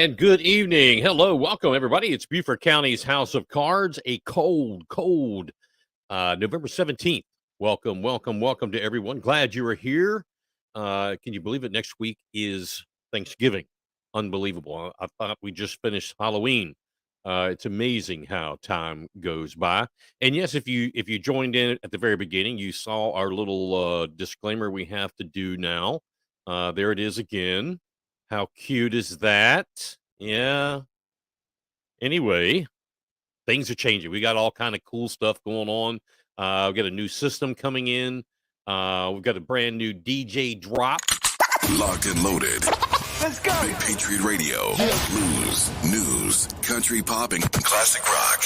And good evening. Hello, welcome everybody. It's Beaufort County's House of Cards, a cold November 17th. Welcome to everyone. Glad you are here. Can you believe it? Next week is Thanksgiving. Unbelievable. I thought we just finished Halloween. It's amazing how time goes by. And yes, if you joined in at the very beginning, you saw our little disclaimer we have to do now. There it is again. How cute is that? Yeah. Anyway, things are changing. We got all kind of cool stuff going on. We've got a new system coming in. We've got a brand new DJ drop. Locked and loaded. Let's go. Big Patriot Radio. Blues, news, country pop, and classic rock.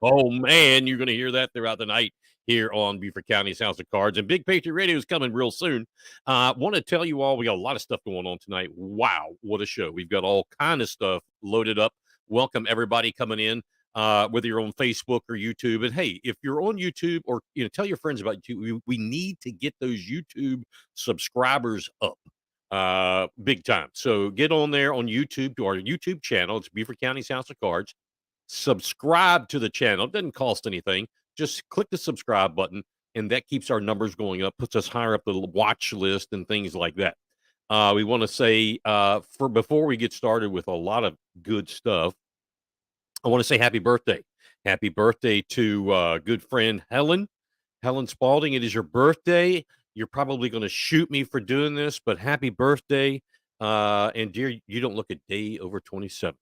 Oh man, you're going to hear that throughout the night here on Beaufort County's House of Cards. And Big Patriot Radio is coming real soon. Want to tell you all, we got a lot of stuff going on tonight. Wow, what a show. We've got all kind of stuff loaded up. Welcome everybody coming in, whether you're on Facebook or YouTube. And hey, if you're on YouTube, or tell your friends about YouTube, we need to get those YouTube subscribers up big time. So get on there on YouTube, to our YouTube channel. It's Beaufort County's House of Cards. Subscribe to the channel. It doesn't cost anything. Just click the subscribe button, and that keeps our numbers going up, puts us higher up the watch list and things like that. We want to say, before we get started with a lot of good stuff, I want to say happy birthday. Happy birthday to good friend Helen Spalding. It is your birthday. You're probably going to shoot me for doing this, but happy birthday. And dear, you don't look a day over 27.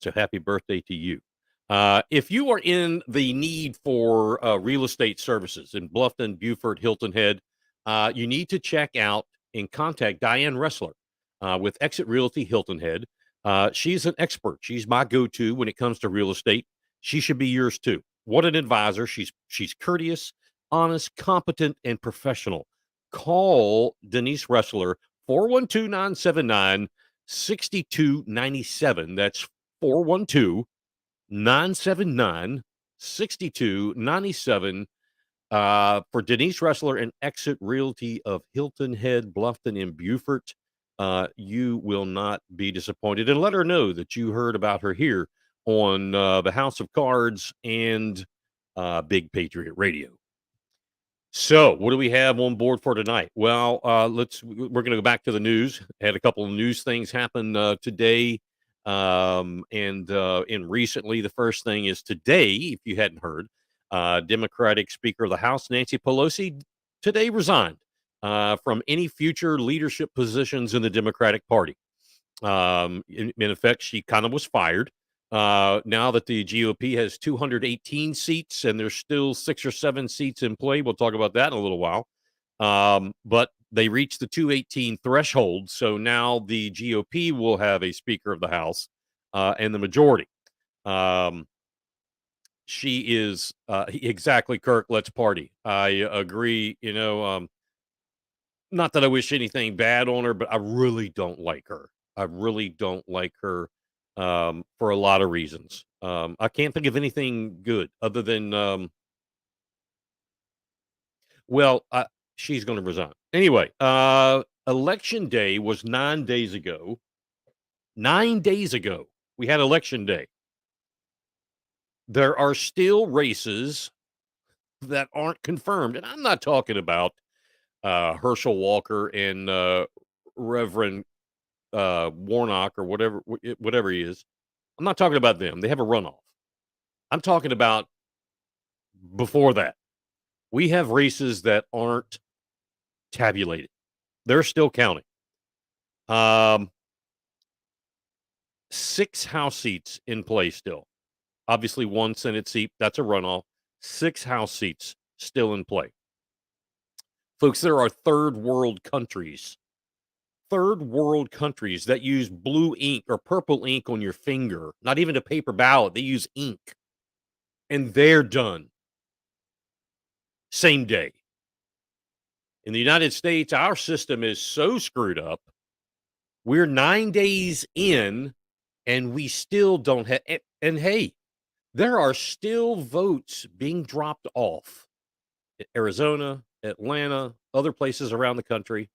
So happy birthday to you. If you are in the need for real estate services in Bluffton, Beaufort, Hilton Head, you need to check out and contact Diane Ressler with Exit Realty Hilton Head. She's an expert. She's my go-to when it comes to real estate. She should be yours too. What an advisor. She's courteous, honest, competent, and professional. Call Denise Ressler, 412-979-6297. That's 412-979-6297 for Denise Ressler and Exit Realty of Hilton Head, Bluffton, and Beaufort. You will not be disappointed. And let her know that you heard about her here on the House of Cards and Big Patriot Radio. So what do we have on board for tonight? Well, we're going to go back to the news. Had a couple of news things happen today. And recently, the first thing is today, if you hadn't heard, Democratic Speaker of the House, Nancy Pelosi, today resigned from any future leadership positions in the Democratic Party. In effect, she kind of was fired. Now that the GOP has 218 seats and there's still 6 or 7 seats in play, we'll talk about that in a little while. But they reached the 218 threshold, so now the GOP will have a Speaker of the House and the majority. She is exactly, Kirk. Let's party. I agree. Not that I wish anything bad on her, but I really don't like her. I really don't like her for a lot of reasons. I can't think of anything good other than she's going to resign. Anyway, election day was 9 days ago. 9 days ago, we had election day. There are still races that aren't confirmed. And I'm not talking about Herschel Walker and Reverend Warnock or whatever he is. I'm not talking about them. They have a runoff. I'm talking about before that. We have races that aren't tabulated. They're still counting. 6 House seats in play still. Obviously, 1 Senate seat. That's a runoff. 6 House seats still in play. Folks, there are third world countries that use blue ink or purple ink on your finger. Not even a paper ballot. They use ink. And they're done. Same day. In the United States, our system is so screwed up. We're 9 days in, and we still don't have. And hey, there are still votes being dropped off. Arizona, Atlanta, other places around the country.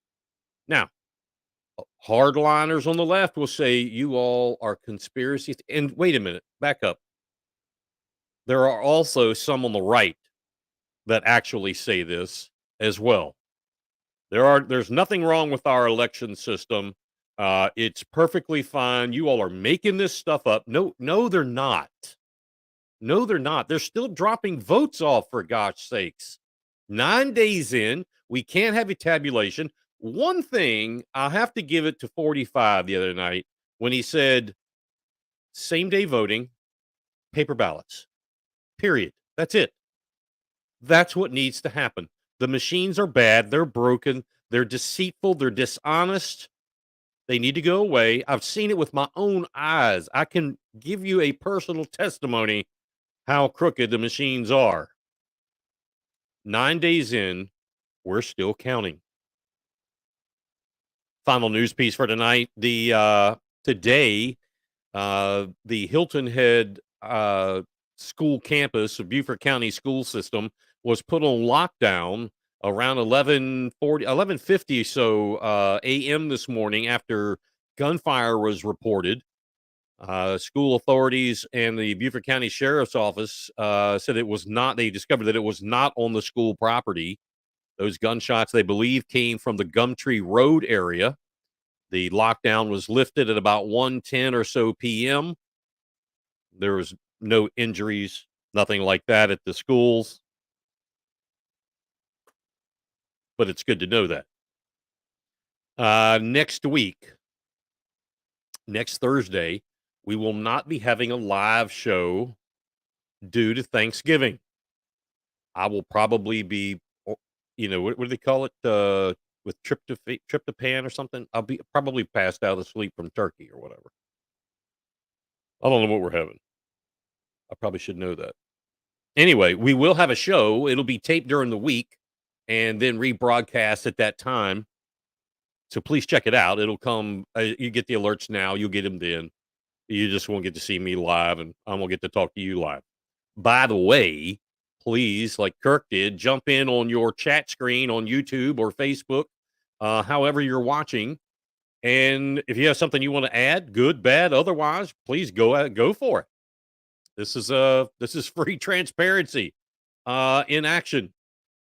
Now, Hardliners on the left will say you all are conspiracies. And wait a minute, back up. There are also some on the right that actually say this as well. There's nothing wrong with our election system. It's perfectly fine. You all are making this stuff up. No, they're not. No, they're not. They're still dropping votes off, for gosh sakes. 9 days in, we can't have a tabulation. One thing, I'll have to give it to 45 the other night when he said same day voting, paper ballots. Period. That's it. That's what needs to happen. The machines are bad. They're broken. They're deceitful. They're dishonest. They need to go away. I've seen it with my own eyes. I can give you a personal testimony how crooked the machines are. 9 days in, we're still counting. Final news piece for tonight. Today, the Hilton Head school campus of Beaufort County school system was put on lockdown around 11:50 so a.m. this morning after gunfire was reported. School authorities and the Beaufort County Sheriff's Office said it was not. They discovered that it was not on the school property. Those gunshots, they believe, came from the Gumtree Road area. The lockdown was lifted at about 1:10 or so p.m. There was no injuries, nothing like that at the schools. But it's good to know that. Next week, next Thursday, we will not be having a live show due to Thanksgiving. I will probably be, what do they call it? With tryptophan or something. I'll be probably passed out asleep from turkey or whatever. I don't know what we're having. I probably should know that. Anyway, we will have a show. It'll be taped during the week and then rebroadcast at that time. So please check it out. It'll come. You get the alerts now. You'll get them then. You just won't get to see me live, and I won't get to talk to you live. By the way, please, like Kirk did, jump in on your chat screen on YouTube or Facebook, however you're watching. And if you have something you want to add, good, bad, otherwise, please go for it. This is free transparency in action.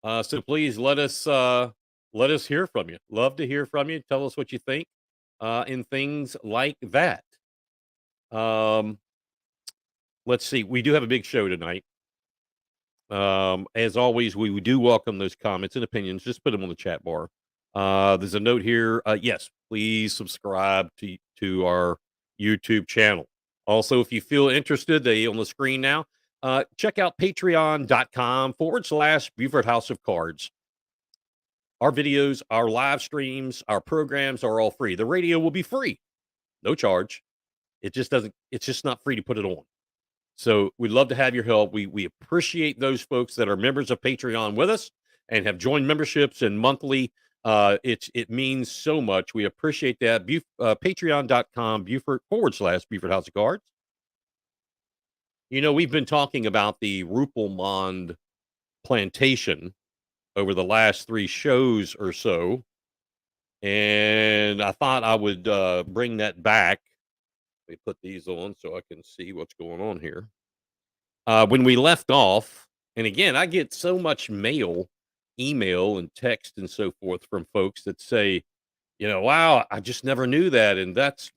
So please let us hear from you. Love to hear from you. Tell us what you think and things like that. Let's see. We do have a big show tonight. As always, we do welcome those comments and opinions. Just put them on the chat bar. There's a note here. Yes, please subscribe to our YouTube channel. Also, if you feel interested, they on the screen now. Check out patreon.com/Beaufort House of Cards. Our videos, our live streams, our programs are all free. The radio will be free, no charge. It's just not free to put it on. So we'd love to have your help. We appreciate those folks that are members of Patreon with us and have joined memberships and monthly. It means so much. We appreciate that. Patreon.com Beaufort/Beaufort House of Cards. We've been talking about the Rouplemond Plantation over the last 3 shows or so. And I thought I would bring that back. Let me put these on so I can see what's going on here. When we left off, and again, I get so much mail, email, and text and so forth from folks that say, wow, I just never knew that, and that's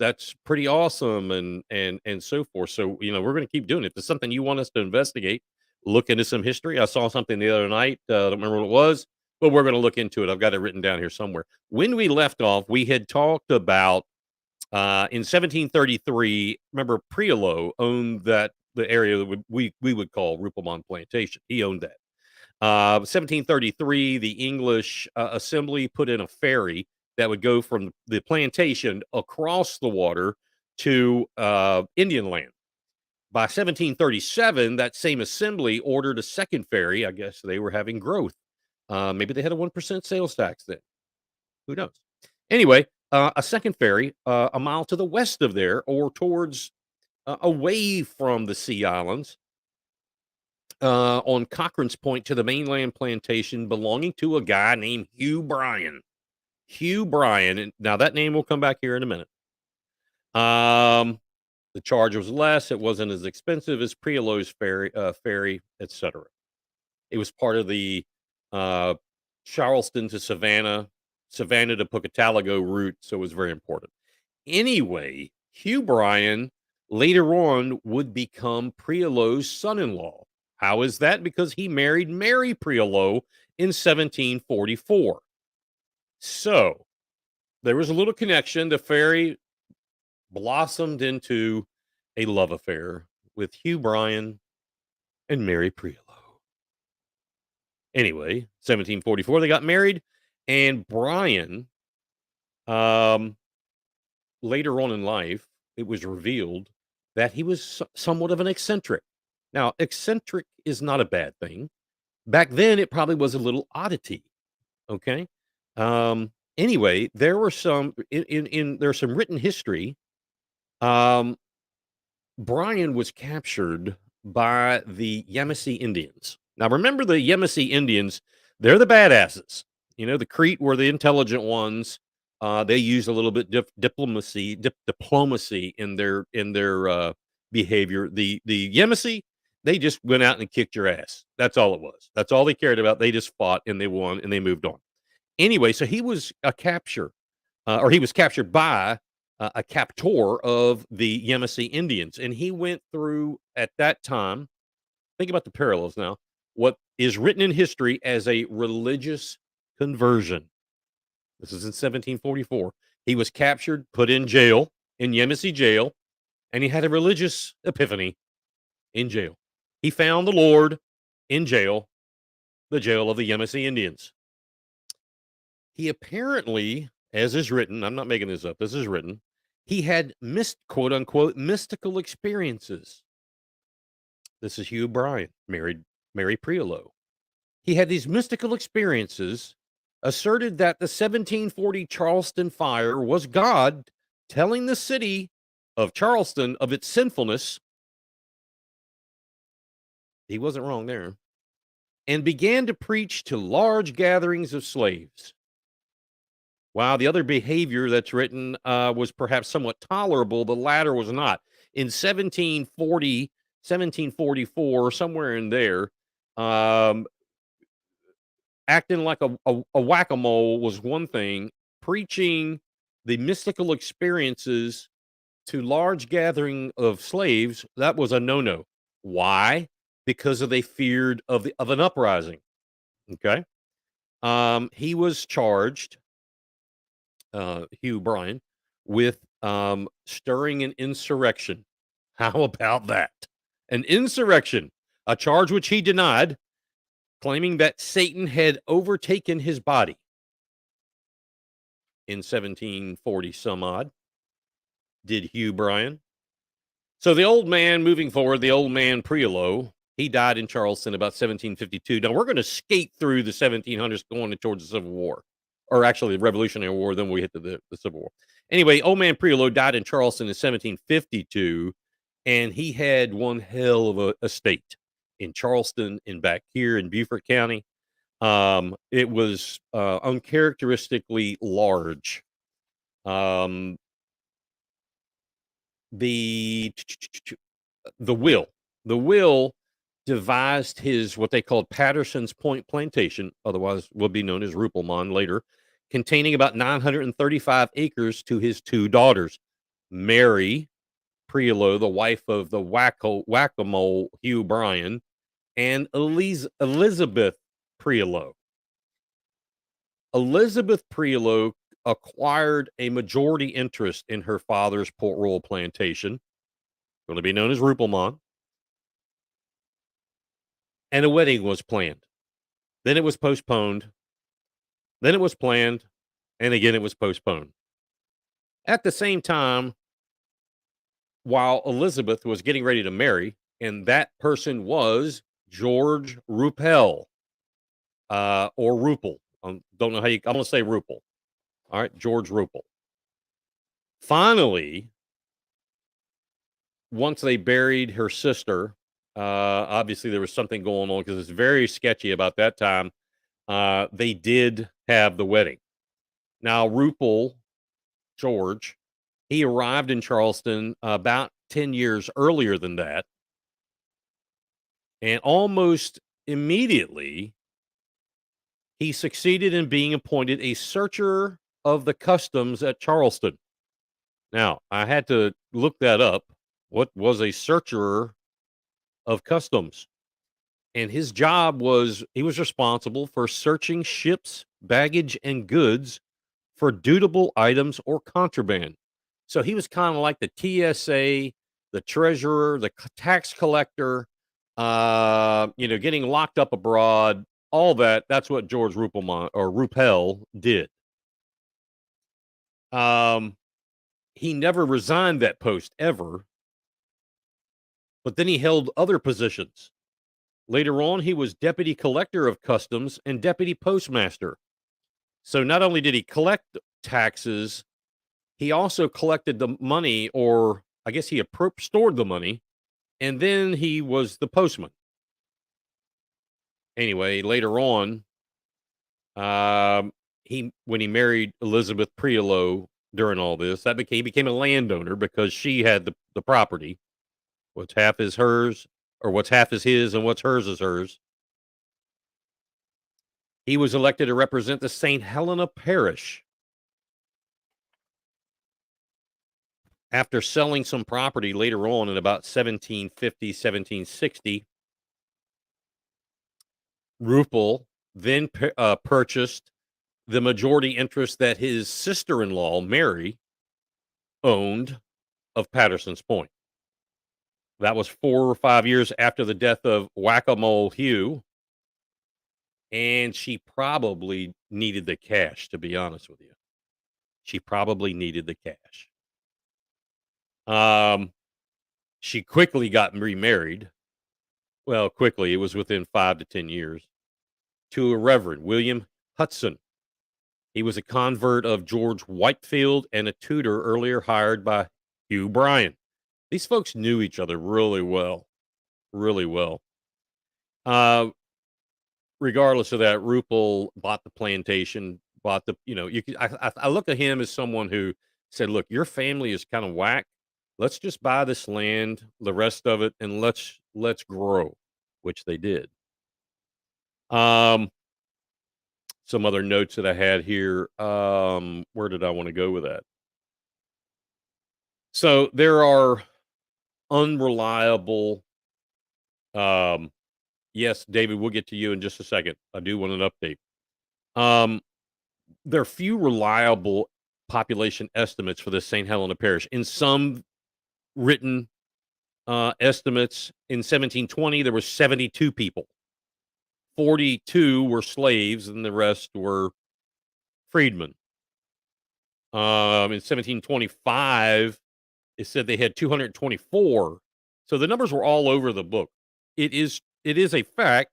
pretty awesome, and so forth. So, we're going to keep doing it. If there's something you want us to investigate, look into some history. I saw something the other night. I don't remember what it was, but we're going to look into it. I've got it written down here somewhere. When we left off, we had talked about in 1733. Remember, Priolo owned the area that we would call Rouplemond Plantation. He owned that. 1733, the English Assembly put in a ferry that would go from the plantation across the water to Indian land. By 1737, that same assembly ordered a second ferry. I guess they were having growth. Maybe they had a 1% sales tax then. Who knows? Anyway, a second ferry a mile to the west of there or towards away from the Sea Islands on Cochrane's Point to the mainland plantation belonging to a guy named Hugh Bryan. Hugh Bryan, and now that name will come back here in a minute. The charge was less. It wasn't as expensive as Priolo's ferry, etc. It was part of the uh, Charleston to Savannah, Savannah to Pocatello route, so it was very important. Anyway, Hugh Bryan later on would become Priolo's son-in-law. How is that? Because he married Mary Priolo in 1744. So there was a little connection. The ferry blossomed into a love affair with Hugh Bryan and Mary Priolo. Anyway, 1744, they got married, and Bryan, um, later on in life, it was revealed that he was somewhat of an eccentric. Now, eccentric is not a bad thing. Back then, it probably was a little oddity. Okay. Anyway, there were some there's some written history. Um, Bryan was captured by the Yamasee Indians. Now, remember the Yamasee Indians, they're the badasses. You know, the Crete were the intelligent ones. They used a little bit diplomacy in their behavior. The Yamasee, they just went out and kicked your ass. That's all it was. That's all they cared about. They just fought and they won and they moved on. Anyway, so he was he was captured by a captor of the Yamasee Indians. And he went through, at that time, think about the parallels now, what is written in history as a religious conversion. This is in 1744. He was captured, put in jail, in Yamasee jail, and he had a religious epiphany in jail. He found the Lord in jail, the jail of the Yamasee Indians. He apparently, as is written, I'm not making this up, this is written, he had quote unquote mystical experiences. This is Hugh Bryan, married Mary Priolo. He had these mystical experiences, asserted that the 1740 Charleston fire was God telling the city of Charleston of its sinfulness. He wasn't wrong there. And began to preach to large gatherings of slaves. While the other behavior that's written was perhaps somewhat tolerable, the latter was not. In 1740, 1744, somewhere in there, acting like a whack-a-mole was one thing. Preaching the mystical experiences to large gathering of slaves, that was a no-no. Why? Because they feared of an uprising. Okay. He was charged, Hugh Bryan, with stirring an insurrection. How about that? An insurrection, a charge which he denied, claiming that Satan had overtaken his body in 1740 some odd. Did Hugh Bryan. So the old man, moving forward, the old man Priolo, he died in Charleston about 1752. Now we're going to skate through the 1700s going towards the Civil War, or actually the Revolutionary War, then we hit the Civil War. Anyway, old man Priolo died in Charleston in 1752, and he had one hell of a estate in Charleston and back here in Beaufort County. It was uncharacteristically large. The will devised his what they called Patterson's Point Plantation, otherwise will be known as Rouplemond later, containing about 935 acres to his two daughters, Mary Priolo, the wife of the whack-a-mole Hugh Bryan, and Elizabeth Priolo. Elizabeth Priolo acquired a majority interest in her father's Port Royal plantation, going to be known as Rouplemont, and a wedding was planned. Then it was postponed. Then it was planned, and again it was postponed. At the same time, while Elizabeth was getting ready to marry, and that person was George Ruppel, or Rupel. Don't know how I'm going to say Rupel. All right, George Rupel. Finally, once they buried her sister, obviously there was something going on because it's very sketchy about that time. They did have the wedding. Now, George, he arrived in Charleston about 10 years earlier than that. And almost immediately, he succeeded in being appointed a searcher of the customs at Charleston. Now, I had to look that up. What was a searcher of customs? And his job was he was responsible for searching ships, baggage, and goods for dutiable items or contraband. So he was kind of like the TSA, the treasurer, the tax collector, getting locked up abroad, all that. That's what George Ruppel did. He never resigned that post ever, but then he held other positions. Later on, he was deputy collector of customs and deputy postmaster. So not only did he collect taxes, he also collected the money, or I guess he stored the money, and then he was the postman. Anyway, later on, when he married Elizabeth Priolo during all this, he became a landowner because she had the property. What's half is hers, or what's half is his, and what's hers is hers. He was elected to represent the St. Helena parish. After selling some property later on in about 1750, 1760, Ruppel then purchased the majority interest that his sister-in-law, Mary, owned of Patterson's Point. That was 4 or 5 years after the death of Whack-a-Mole Hugh, and she probably needed the cash, to be honest with you. She probably needed the cash. She quickly got remarried. Well, quickly, it was within 5 to 10 years, to a Reverend William Hudson. He was a convert of George Whitefield and a tutor earlier hired by Hugh Bryan. These folks knew each other really well, really well. Regardless of that, Ruppel bought the plantation, I look at him as someone who said, look, your family is kind of whack. Let's just buy this land, the rest of it, and let's grow, which they did. Some other notes that I had here. Where did I want to go with that? So there are unreliable. Yes, David, we'll get to you in just a second. I do want an update. There are few reliable population estimates for the St. Helena parish. In some written estimates, in 1720, there were 72 people. 42 were slaves, and the rest were freedmen. In 1725, it said they had 224. So the numbers were all over the book. It is a fact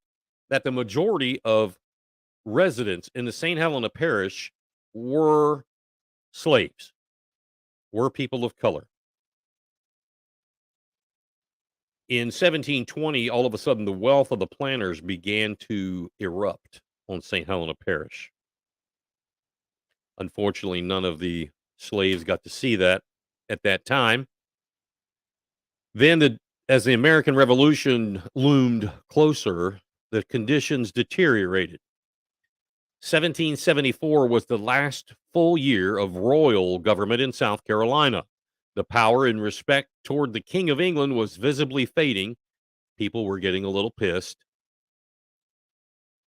that the majority of residents in the St. Helena parish were slaves, were people of color. In 1720, all of a sudden, the wealth of the planters began to erupt on St. Helena parish. Unfortunately, none of the slaves got to see that at that time. Then, as the American Revolution loomed closer, the conditions deteriorated. 1774 was the last full year of royal government in South Carolina. The power and respect toward the King of England was visibly fading. People were getting a little pissed.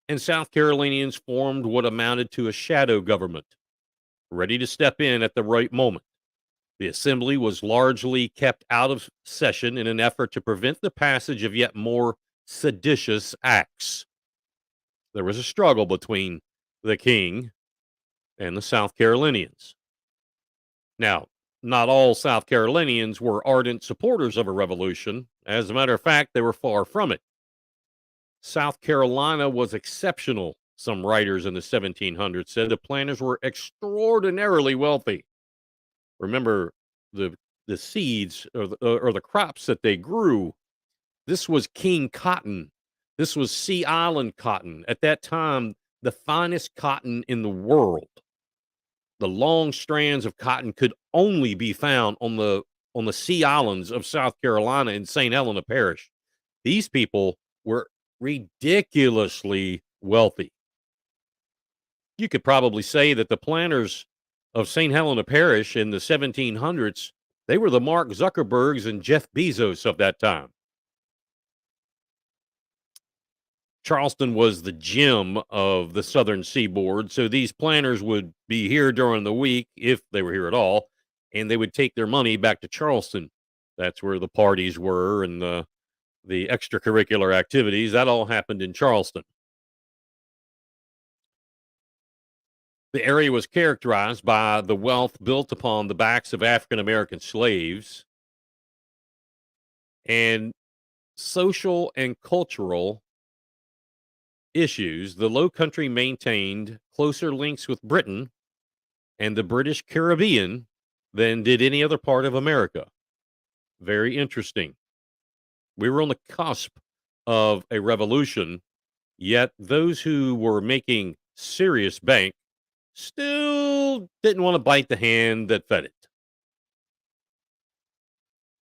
And South Carolinians formed what amounted to a shadow government, ready to step in at the right moment. The assembly was largely kept out of session in an effort to prevent the passage of yet more seditious acts. There was a struggle between the king and the South Carolinians. Now, not all South Carolinians were ardent supporters of a revolution. As a matter of fact, they were far from it. South Carolina was exceptional, some writers in the 1700s said. The planters were extraordinarily wealthy. Remember, the seeds or the crops that they grew. This was king cotton. This was Sea Island cotton. At that time, the finest cotton in the world. The long strands of cotton could only be found on the Sea Islands of South Carolina in St. Helena Parish. These people were ridiculously wealthy. You could probably say that the planters of St. Helena Parish in the 1700s, they were the Mark Zuckerbergs and Jeff Bezos of that time. Charleston was the gem of the southern seaboard, so these planters would be here during the week, if they were here at all, and they would take their money back to Charleston. That's where the parties were and the extracurricular activities. That all happened in Charleston. The area was characterized by the wealth built upon the backs of African American slaves and social and cultural issues. The Low Country maintained closer links with Britain and the British Caribbean than did any other part of America. Very interesting. We were on the cusp of a revolution, yet those who were making serious bank still didn't want to bite the hand that fed it.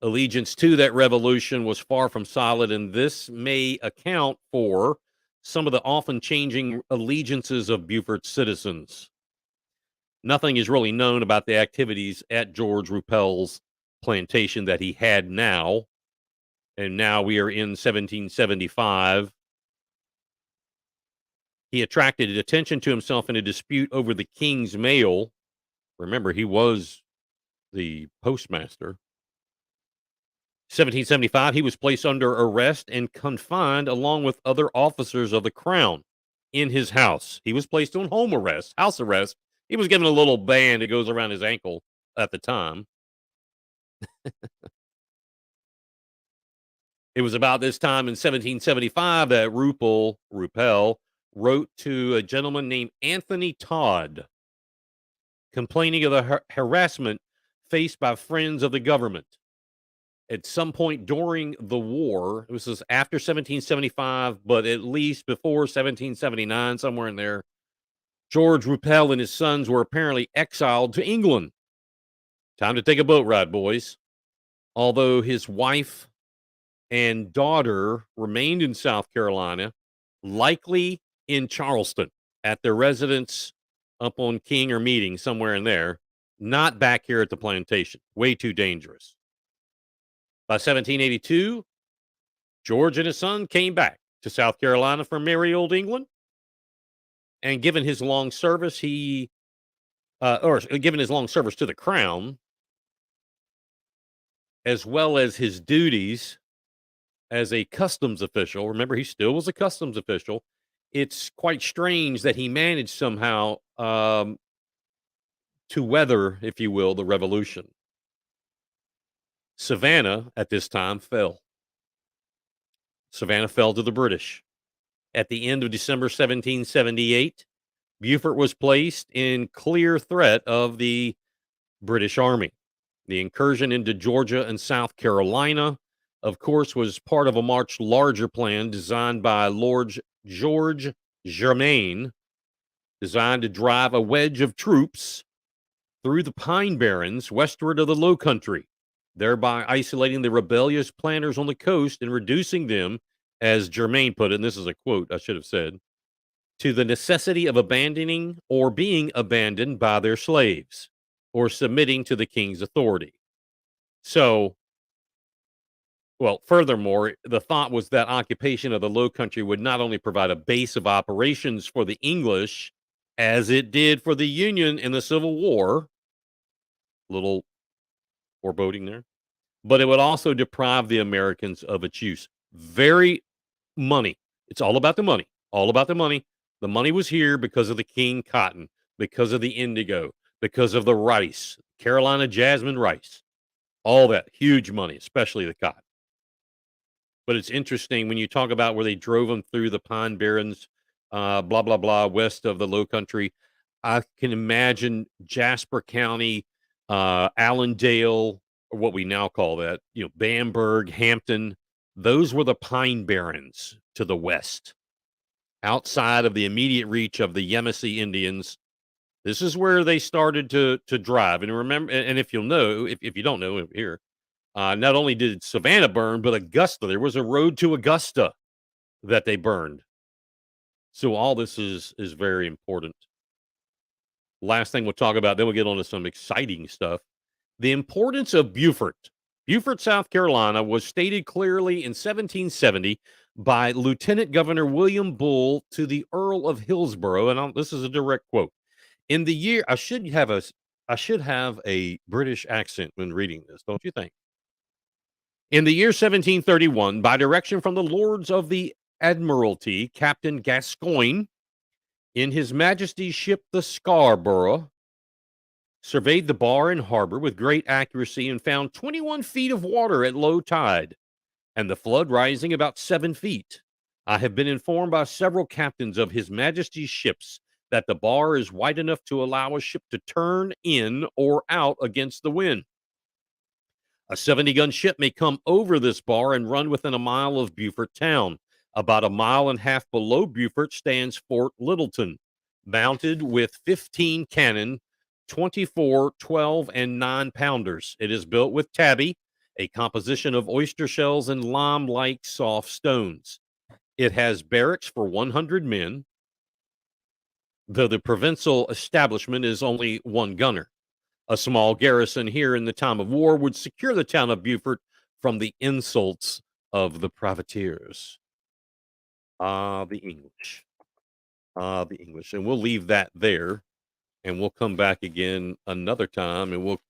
Allegiance to that revolution was far from solid, and this may account for some of the often changing allegiances of Beaufort's citizens. Nothing is really known about the activities at George Ruppel's plantation that he had now, and now we are in 1775. He attracted attention to himself in a dispute over the king's mail. Remember, he was the postmaster. 1775, he was placed under arrest and confined along with other officers of the crown in his house. He was placed on home arrest, house arrest. He was given a little band that goes around his ankle at the time. It was about this time in 1775 that Ruppel wrote to a gentleman named Anthony Todd, complaining of the harassment faced by friends of the government. At some point during the war, it was after 1775, but at least before 1779, somewhere in there, George Ruppel and his sons were apparently exiled to England. Time to take a boat ride, boys. Although his wife and daughter remained in South Carolina, likely in Charleston at their residence up on King or Meeting, somewhere in there, not back here at the plantation. Way too dangerous. By 1782, George and his son came back to South Carolina from merry old England. And given his long service, given his long service to the crown, as well as his duties as a customs official, remember, he still was a customs official. It's quite strange that he managed somehow to weather, if you will, the revolution. Savannah at this time fell. Savannah fell to the British. At the end of December 1778, Beaufort was placed in clear threat of the British Army. The incursion into Georgia and South Carolina, of course, was part of a much larger plan designed by Lord George Germain, designed to drive a wedge of troops through the Pine Barrens westward of the Low Country, thereby isolating the rebellious planters on the coast and reducing them, as Germain put it, and this is a quote I should have said, to the necessity of abandoning or being abandoned by their slaves or submitting to the king's authority. So, well, furthermore, the thought was that occupation of the Low Country would not only provide a base of operations for the English, as it did for the Union in the Civil War, little foreboding there, but it would also deprive the Americans of its use. Very money. It's all about the money. All about the money. The money was here because of the king cotton, because of the indigo, because of the rice, Carolina jasmine rice, all that huge money, especially the cotton. But it's interesting when you talk about where they drove them through the Pine Barrens, blah, blah, blah, west of the Low Country. I can imagine Jasper County, Allendale, or what we now call that, Bamberg, Hampton. Those were the Pine Barrens to the west, outside of the immediate reach of the Yamasee Indians This is where they started to drive. And remember, and if you'll know, if you don't know here, not only did Savannah burn, but Augusta. There was a road to Augusta that they burned. So all this is very important. Last thing we'll talk about, then we'll get on to some exciting stuff. The importance of Beaufort. Beaufort, South Carolina, was stated clearly in 1770 by Lieutenant Governor William Bull to the Earl of Hillsborough, and this is a direct quote. In the year, I should have a British accent when reading this, don't you think? In the year 1731, by direction from the Lords of the Admiralty, Captain Gascoigne, in His Majesty's ship the Scarborough, surveyed the bar and harbor with great accuracy and found 21 feet of water at low tide, and the flood rising about 7 feet. I have been informed by several captains of His Majesty's ships that the bar is wide enough to allow a ship to turn in or out against the wind. A 70-gun ship may come over this bar and run within a mile of Beaufort town. About a mile and a half below Beaufort stands Fort Littleton, mounted with 15 cannon, 24, 12, and 9-pounders. It is built with tabby, a composition of oyster shells and lime-like soft stones. It has barracks for 100 men, though the provincial establishment is only one gunner. A small garrison here in the time of war would secure the town of Beaufort from the insults of the privateers. The English. The English. And we'll leave that there, and we'll come back again another time, and we'll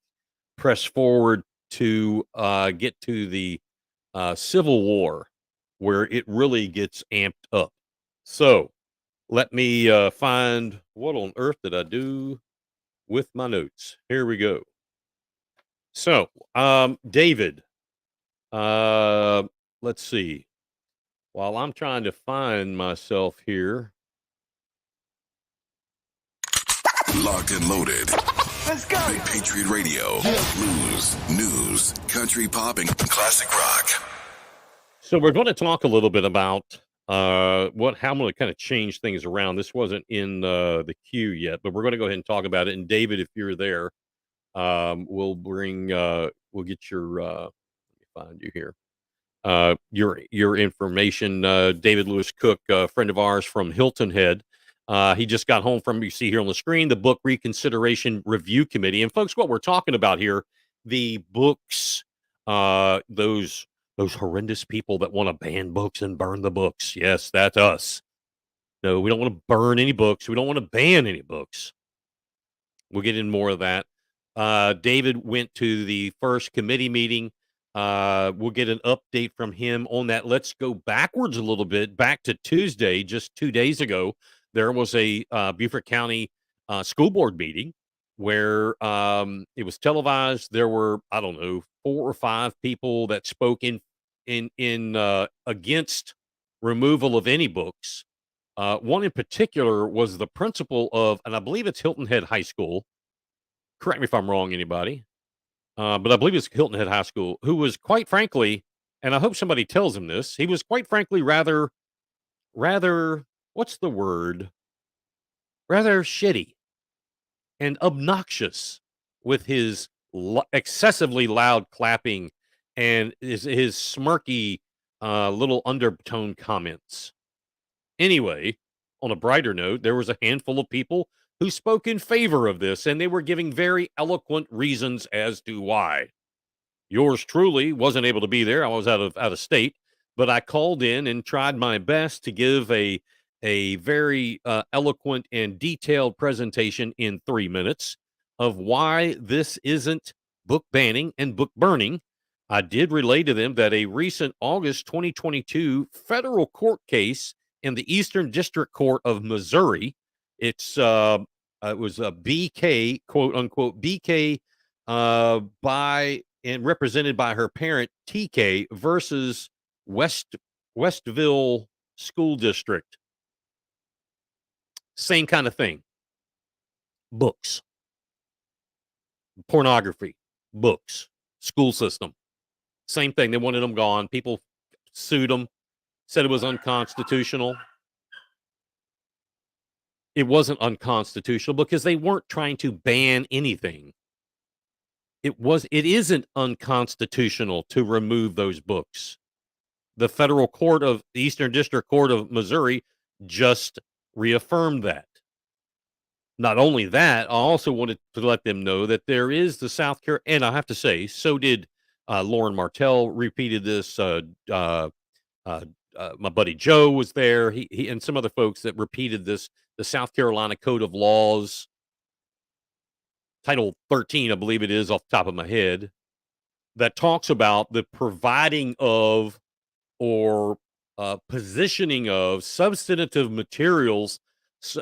press forward to get to the Civil War, where it really gets amped up. So let me find, what on earth did I do with my notes? Here we go. So, David, let's see. While I'm trying to find myself here. Locked and loaded. Let's go. Big Patriot Radio. Blues, news, country pop, and classic rock. So we're going to talk a little bit about how I'm going to kind of change things around. This wasn't in the queue yet, but we're going to go ahead and talk about it. And David, if you're there, we'll get your, let me find you here. Your information. David Lewis Cook, a friend of ours from Hilton Head. He just got home from, you see here on the screen, the Book Reconsideration Review Committee. And folks, what we're talking about here, the books, those horrendous people that want to ban books and burn the books. Yes, that's us. No, we don't want to burn any books. We don't want to ban any books. We'll get in more of that. David went to the first committee meeting. We'll get an update from him on that. Let's go backwards a little bit, back to Tuesday, just 2 days ago. There was a Beaufort County school board meeting where it was televised. There were, I don't know, 4 or 5 people that spoke in against removal of any books. One in particular was the principal of, and I believe it's Hilton Head High School. Correct me if I'm wrong, anybody. But I believe it's Hilton Head High School, who was, quite frankly, and I hope somebody tells him this, he was quite frankly rather, what's the word? Rather shitty and obnoxious with his excessively loud clapping and his smirky little undertone comments. Anyway, on a brighter note, there was a handful of people who spoke in favor of this, and they were giving very eloquent reasons as to why. Yours truly wasn't able to be there. I was out of state, but I called in and tried my best to give a very eloquent and detailed presentation in 3 minutes of why this isn't book banning and book burning. I did relay to them that a recent August 2022 federal court case in the Eastern District Court of Missouri, it was a BK, quote unquote, BK, by and represented by her parent TK versus Westville School District. Same kind of thing. Books, pornography, books, school system. Same thing. They wanted them gone. People sued them, said it was unconstitutional. it wasn't unconstitutional because they weren't trying to ban anything. It isn't unconstitutional to remove those books. The federal court of the Eastern District Court of Missouri just reaffirmed that. Not only that, I also wanted to let them know that there is the South Carolina, and I have to say, so did Lauren Martell repeated this. Uh, my buddy Joe was there. He and some other folks that repeated this. The South Carolina Code of Laws, Title 13, I believe it is, off the top of my head, that talks about the providing of or positioning of substantive materials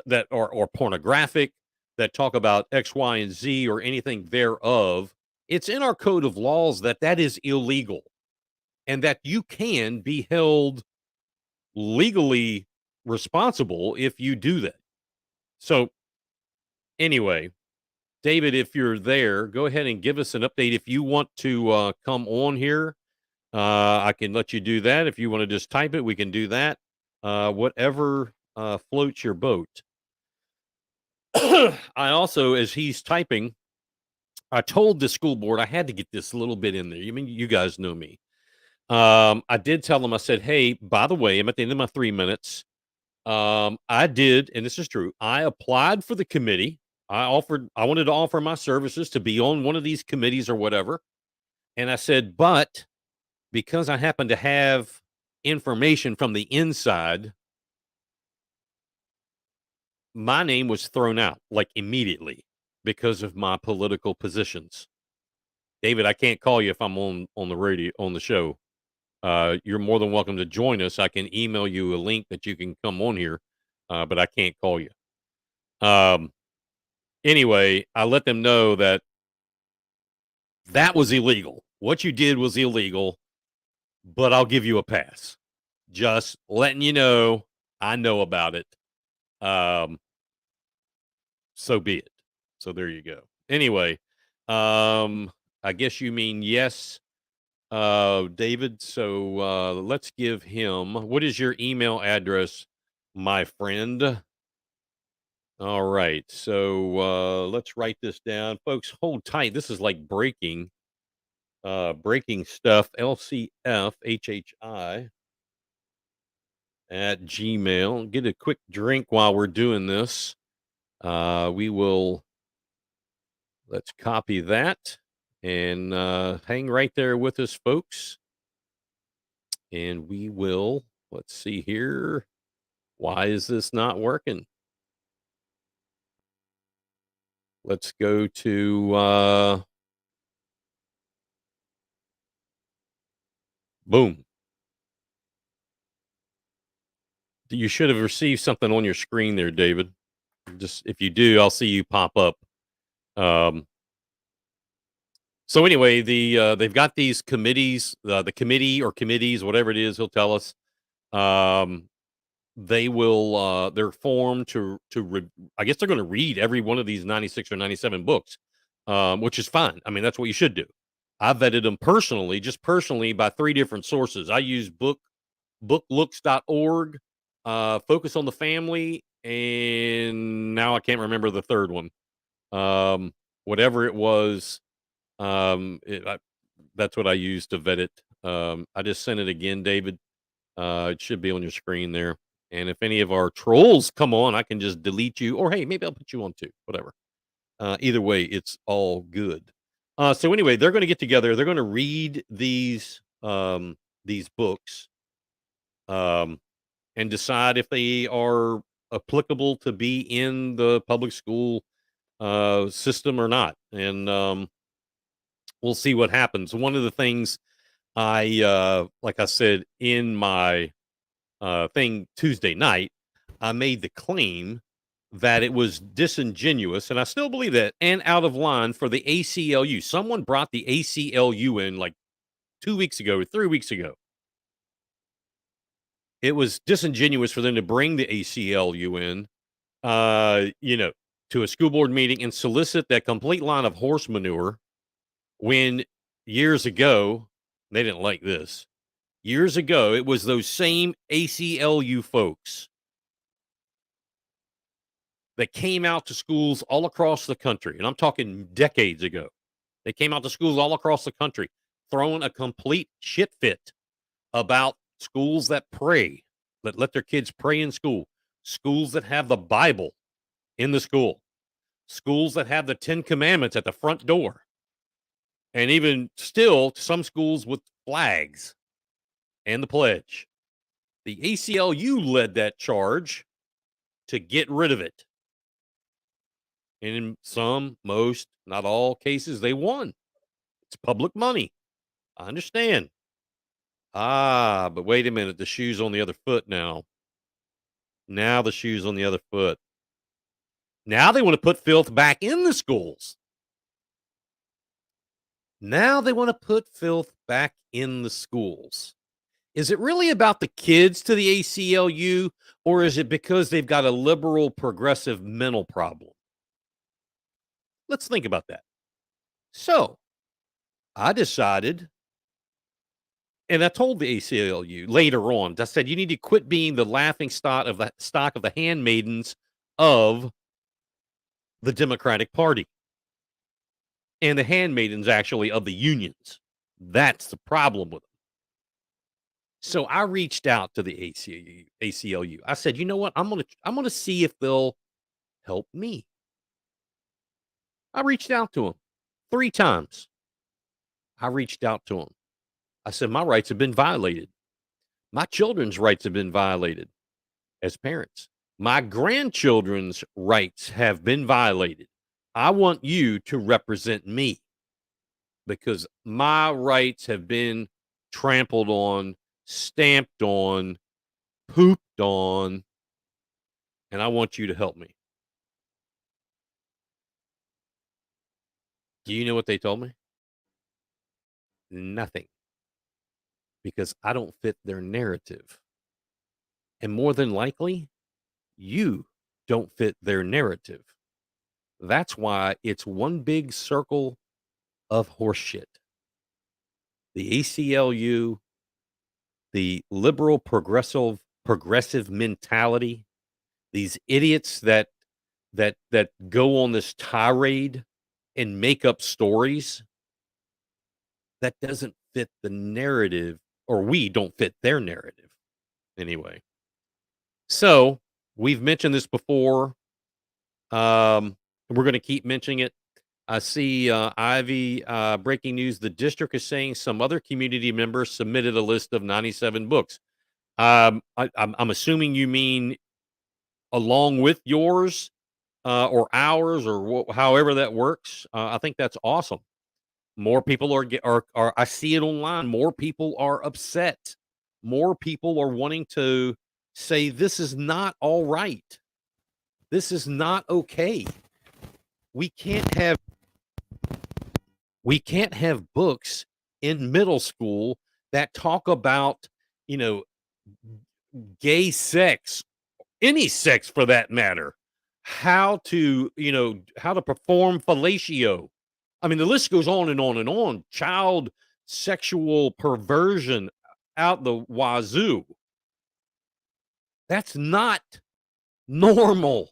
that are or pornographic, that talk about X, Y, and Z or anything thereof. It's in our code of laws that that is illegal and that you can be held legally responsible if you do that. So, anyway, David, if you're there, go ahead and give us an update. If you want to come on here, I can let you do that. If you want to just type it, we can do that. Whatever floats your boat. I also, as he's typing, I told the school board I had to get this a little bit in there. I mean, you guys know me. I did tell them, I said, hey, by the way, I'm at the end of my 3 minutes. I did, and this is true, I applied for the committee. I wanted to offer my services to be on one of these committees or whatever. And I said, but because I happen to have information from the inside, my name was thrown out like immediately because of my political positions. David, I can't call you if I'm on the radio on the show. You're more than welcome to join us. I can email you a link that you can come on here, but I can't call you. Anyway, I let them know that that was illegal. What you did was illegal, but I'll give you a pass. Just letting you know, I know about it. So be it. So there you go. Anyway, I guess you mean yes, David. So let's give him, what is your email address, my friend? All right. So let's write this down. Folks, hold tight. This is like breaking stuff. LCF HHI at Gmail. Get a quick drink while we're doing this. We will, let's copy that and hang right there with us, folks. And we will, let's see here. Why is this not working? Let's go to, boom. You should have received something on your screen there, David. Just if you do, I'll see you pop up. So anyway, they've got these committees, the committee or committees, whatever it is, he'll tell us. They will they're formed I guess they're going to read every one of these 96 or 97 books, which is fine. I mean, that's what you should do. I vetted them personally, just personally, by 3 different sources. I use booklooks.org, Focus on the Family, and now I can't remember the third one. Whatever it was, that's what I used to vet it. I just sent it again, David. It should be on your screen there. And if any of our trolls come on, I can just delete you. Or hey, maybe I'll put you on too. Whatever. Either way, it's all good. So anyway, they're going to get together. They're going to read these books, and decide if they are applicable to be in the public school system or not. And we'll see what happens. One of the things like I said in my thing Tuesday night, I made the claim that it was disingenuous, and I still believe that, and out of line for the ACLU. Someone brought the ACLU in like 2 weeks ago or 3 weeks ago. It was disingenuous for them to bring the ACLU in, to a school board meeting and solicit that complete line of horse manure when years ago, they didn't like this. Years ago, it was those same ACLU folks that came out to schools all across the country, and I'm talking decades ago. They came out to schools all across the country, throwing a complete shit fit about schools that pray, that let their kids pray in school, schools that have the Bible in the school, schools that have the 10 Commandments at the front door, and even still some schools with flags and the pledge. The ACLU led that charge to get rid of it. And in some, most, not all cases, they won. It's public money. I understand. But wait a minute. The shoe's on the other foot now. Now the shoe's on the other foot. Now they want to put filth back in the schools. Now they want to put filth back in the schools. Is it really about the kids to the ACLU, or is it because they've got a liberal progressive mental problem? Let's think about that. So I decided, and I told the ACLU later on, I said, you need to quit being the laughing stock of the handmaidens of the Democratic Party. And the handmaidens, actually, of the unions. That's the problem with them. So I reached out to the ACLU. I said, you know what? I'm gonna see if they'll help me. I reached out to them 3 times. I reached out to them. I said, my rights have been violated. My children's rights have been violated as parents. My grandchildren's rights have been violated. I want you to represent me because my rights have been trampled on, stamped on, pooped on, and I want you to help me. Do you know what they told me? Nothing. Because I don't fit their narrative. And more than likely, you don't fit their narrative. That's why it's one big circle of horseshit. The ACLU, the liberal progressive mentality, these idiots that go on this tirade and make up stories that doesn't fit the narrative, or we don't fit their narrative anyway. So we've mentioned this before. We're going to keep mentioning it. I see Ivy breaking news. The district is saying some other community members submitted a list of 97 books. I'm assuming you mean along with yours or ours or however that works. I think that's awesome. More people are I see it online. More people are upset. More people are wanting to say this is not all right. This is not okay. We can't have books in middle school that talk about, gay sex, any sex for that matter, how to perform fellatio. I mean, the list goes on and on and on. Child sexual perversion out the wazoo. That's not normal.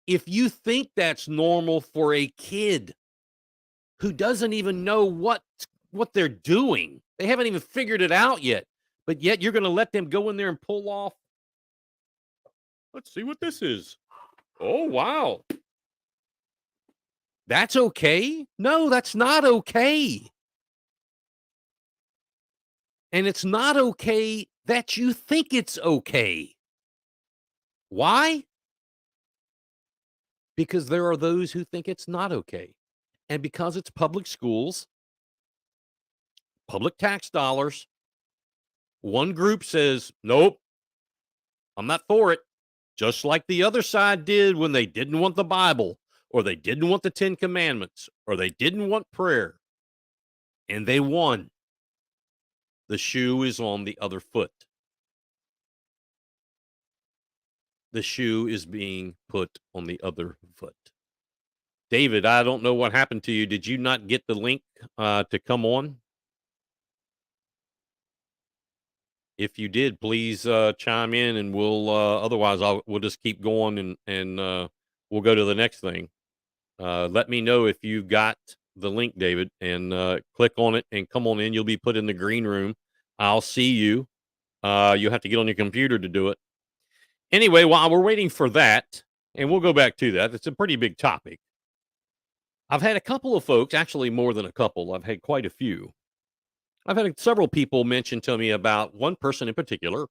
If you think that's normal for a kid who doesn't even know what they're doing, they haven't even figured it out yet, but yet you're going to let them go in there and pull off. Let's see what this is. Oh, wow. That's okay? No, that's not okay. And it's not okay that you think it's okay. Why? Because there are those who think it's not okay. And because it's public schools, public tax dollars, one group says, nope, I'm not for it. Just like the other side did when they didn't want the Bible, or they didn't want the 10 Commandments, or they didn't want prayer. And they won. The shoe is on the other foot. The shoe is being put on the other foot. David, I don't know what happened to you. Did you not get the link to come on? If you did, please chime in, and we'll otherwise we'll just keep going and we'll go to the next thing. Let me know if you got the link, David, and click on it and come on in. You'll be put in the green room. I'll see you. You'll have to get on your computer to do it. Anyway, while we're waiting for that, and we'll go back to that, it's a pretty big topic. I've had a couple of folks, actually more than a couple. I've had quite a few. I've had several people mention to me about one person in particular,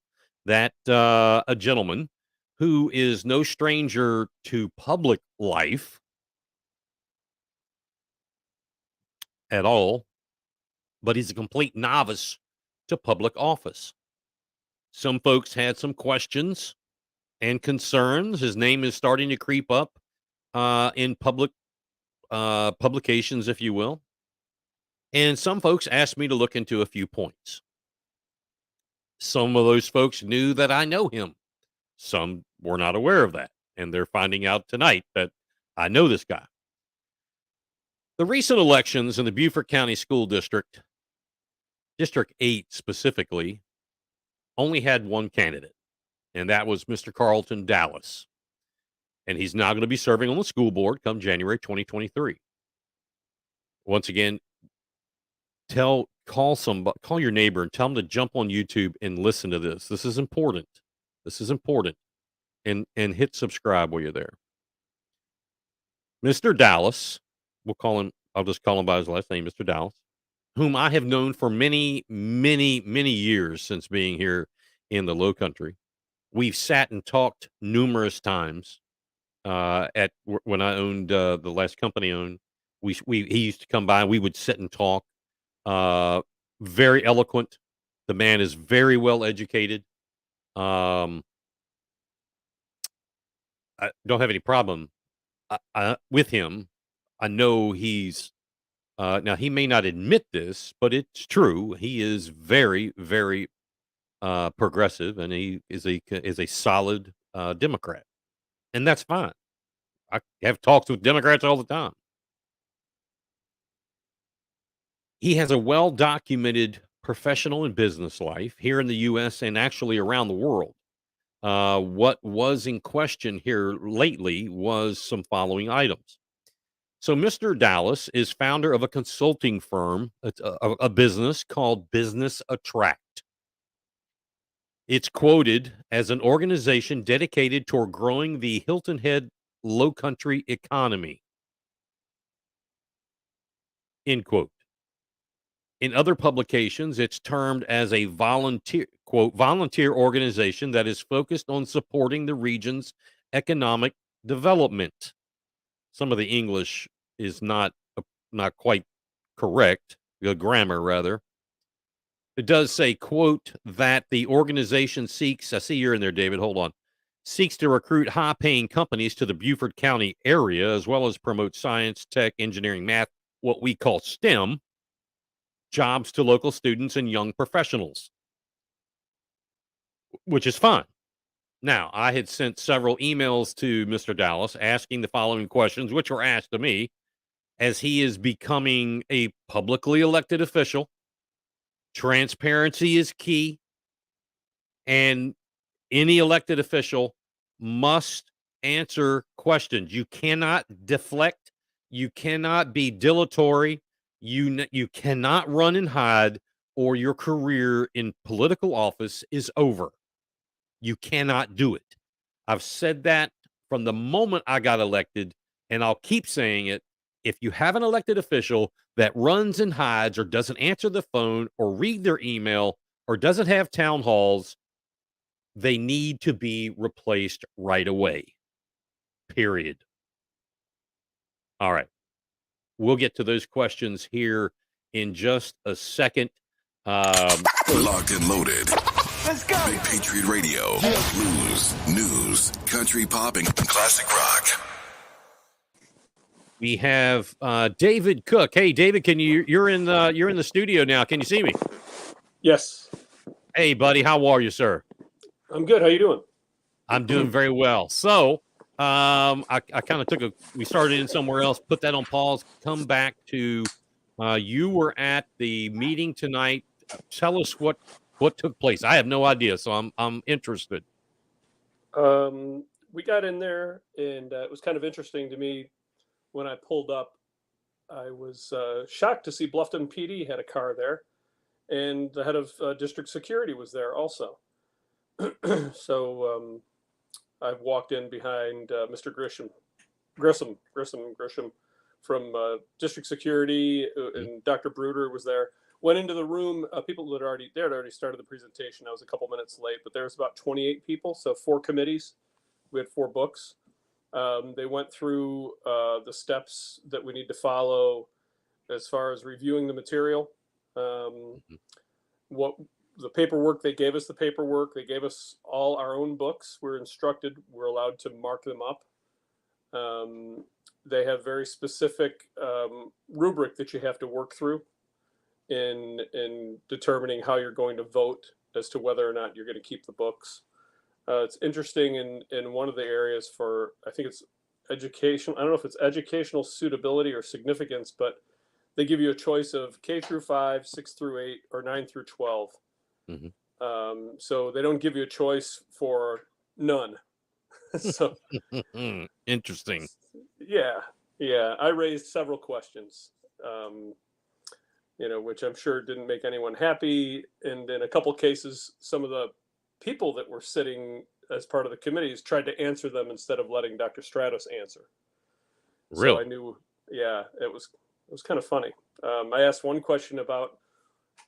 that a gentleman who is no stranger to public life at all, but he's a complete novice to public office. Some folks had some questions and concerns. His name is starting to creep up in public publications, if you will. And some folks asked me to look into a few points. Some of those folks knew that I know him. Some were not aware of that. And they're finding out tonight that I know this guy. The recent elections in the Beaufort County School District, District 8 specifically, only had one candidate, and that was Mr. Carlton Dallas. And he's now going to be serving on the school board come January 2023. Once again, call your neighbor and tell them to jump on YouTube and listen to this. This is important. This is important. And hit subscribe while you're there. Mr. Dallas, I'll just call him by his last name, Mr. Dallas, whom I have known for many, many, many years since being here in the Low Country. We've sat and talked numerous times when I owned the last company I owned. He used to come by and we would sit and talk. Very eloquent. The man is very well educated. I don't have any problem with him. I know he's now he may not admit this, but it's true. He is very, very progressive, and he is a solid Democrat, and that's fine. I have talks with Democrats all the time. He has a well-documented professional and business life here in the U.S. and actually around the world. What was in question here lately was some following items. So Mr. Dallas is founder of a consulting firm, a business called Business Attract. It's quoted as an organization dedicated toward growing the Hilton Head Low Country economy. End quote. In other publications, it's termed as a volunteer organization that is focused on supporting the region's economic development. Some of the English is not quite correct, the grammar rather. It does say, quote, that the organization seeks, I see you're in there, David, hold on, seeks to recruit high-paying companies to the Beaufort County area, as well as promote science, tech, engineering, math, what we call STEM, jobs to local students and young professionals, which is fine. Now, I had sent several emails to Mr. Dallas asking the following questions, which were asked to me, as he is becoming a publicly elected official. Transparency is key, and any elected official must answer questions. You cannot deflect. You cannot be dilatory. You cannot run and hide, or your career in political office is over. You cannot do it. I've said that from the moment I got elected, and I'll keep saying it. If you have an elected official that runs and hides or doesn't answer the phone or read their email or doesn't have town halls, they need to be replaced right away. Period. All right. We'll get to those questions here in just a second. Locked and loaded. Let's go. Big Patriot Radio. Blues, news, country pop, and classic rock. We have David Cook. Hey, David, you're in the studio now. Can you see me? Yes. Hey, buddy, how are you, sir? I'm good. How you doing? I'm doing very well. So, I kind of we started in somewhere else, put that on pause, come back to you were at the meeting tonight. Tell us what took place. I have no idea, so I'm interested. we got in there, and it was kind of interesting to me when I pulled up. I was shocked to see Bluffton PD had a car there, and the head of district security was there also. So I walked in behind Mr. Grisham from district security, and Dr. Bruder was there. Went into the room. People that had already started the presentation. I was a couple minutes late, but there was about 28 people, so 4 committees. We had 4 books. They went through the steps that we need to follow as far as reviewing the material. What the paperwork, they gave us the paperwork. They gave us all our own books. We're instructed. We're allowed to mark them up. They have very specific rubric that you have to work through in determining how you're going to vote as to whether or not you're going to keep the books. It's interesting in one of the areas for, I think it's education. I don't know if it's educational suitability or significance, but they give you a choice of K through 5, 6 through 8, or 9 through 12. So they don't give you a choice for none. So interesting. Yeah. I raised several questions, which I'm sure didn't make anyone happy. And in a couple cases, some of the people that were sitting as part of the committees tried to answer them instead of letting Dr. Stratos answer. Really? So I knew, it was kind of funny. I asked one question about,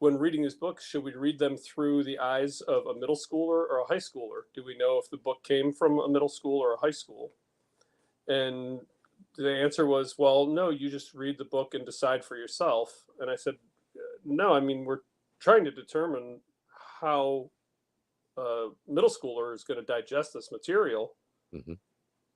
when reading these books, should we read them through the eyes of a middle schooler or a high schooler? Do we know if the book came from a middle school or a high school? And the answer was, well, no, you just read the book and decide for yourself. And I said, no, I mean, we're trying to determine how a middle schooler is going to digest this material.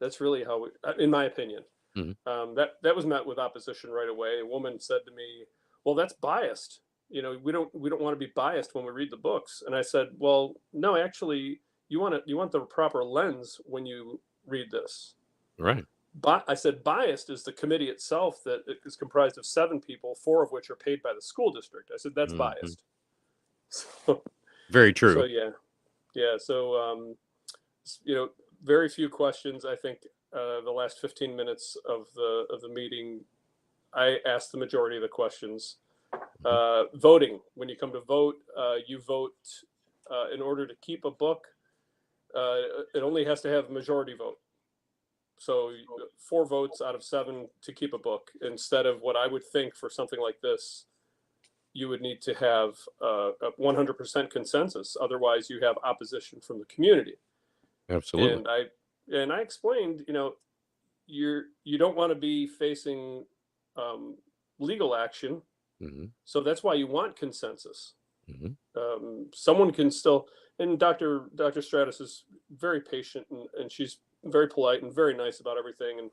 That's really how, in my opinion, that was met with opposition right away. A woman said to me, well, that's biased. We don't want to be biased when we read the books. And I said, well, no, actually, you want the proper lens when you read this. Right. But I said, biased is the committee itself that is comprised of 7 people, 4 of which are paid by the school district. I said, that's biased. So, very true. So yeah. So, very few questions. I think the last 15 minutes of the meeting, I asked the majority of the questions. Voting. When you come to vote, you vote in order to keep a book. It only has to have a majority vote. So 4 votes out of 7 to keep a book, instead of what I would think for something like this, you would need to have a 100% consensus. Otherwise, you have opposition from the community. Absolutely. And I explained, you don't want to be facing legal action. So that's why you want consensus. Someone can still, and Dr. Stratus is very patient, and she's very polite and very nice about everything. And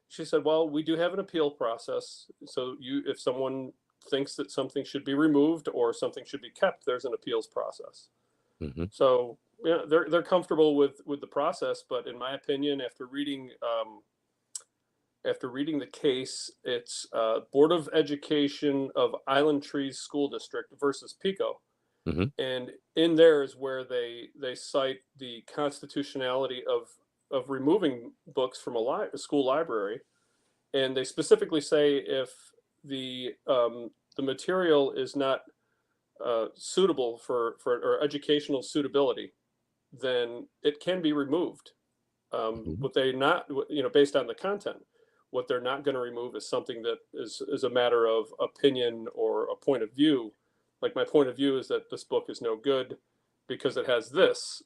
she said, well, we do have an appeal process. So if someone thinks that something should be removed or something should be kept, there's an appeals process. So they're comfortable with the process. But in my opinion, after reading the case, it's Board of Education of Island Trees School District versus Pico. And in there is where they cite the constitutionality of removing books from a school library. And they specifically say if the material is not suitable for or educational suitability, then it can be removed. What they not, based on the content. What they're not going to remove is something that is a matter of opinion or a point of view. Like, my point of view is that this book is no good because it has this.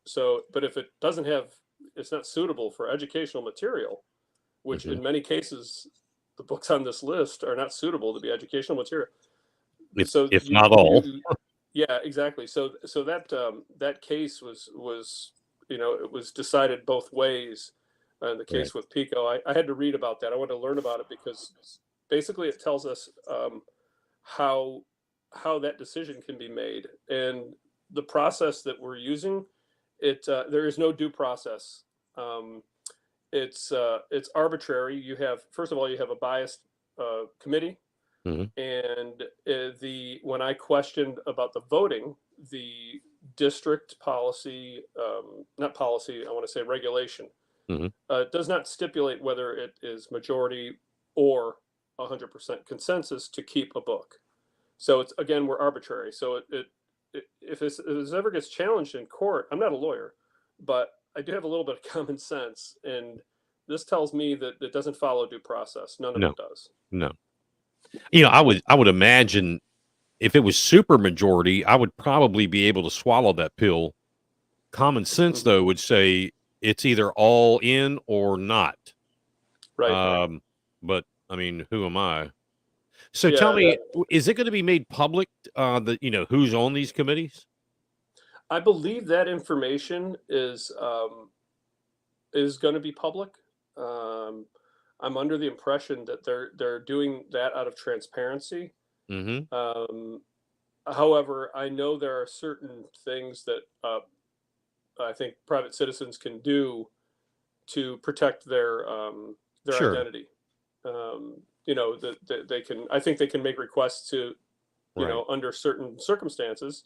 So, but if it doesn't have, it's not suitable for educational material, which in many cases, the books on this list are not suitable to be educational material. If not all. Yeah, exactly. So that case was it was decided both ways. In the case with Pico, I had to read about that. I wanted to learn about it because basically it tells us how that decision can be made, and the process that we're using. There is no due process. It's arbitrary. You have, first of all, you have a biased committee, and when I questioned about the voting, the district policy, not policy, I want to say regulation, does not stipulate whether it is majority or 100% consensus to keep a book. So it's, again, we're arbitrary. So if this ever gets challenged in court, I'm not a lawyer, but I do have a little bit of common sense, and this tells me that it doesn't follow due process. None of No, it does. no. You know, I would imagine if it was super majority, I would probably be able to swallow that pill. Common sense, though, would say it's either all in or not. Right. But I mean, who am I? So tell Yeah, me, is it going to be made public that who's on these committees? I believe that information is going to be public. I'm under the impression that they're doing that out of transparency. However, I know there are certain things that I think private citizens can do to protect their Sure. identity. That they can. I think they can make requests to, Right. under certain circumstances,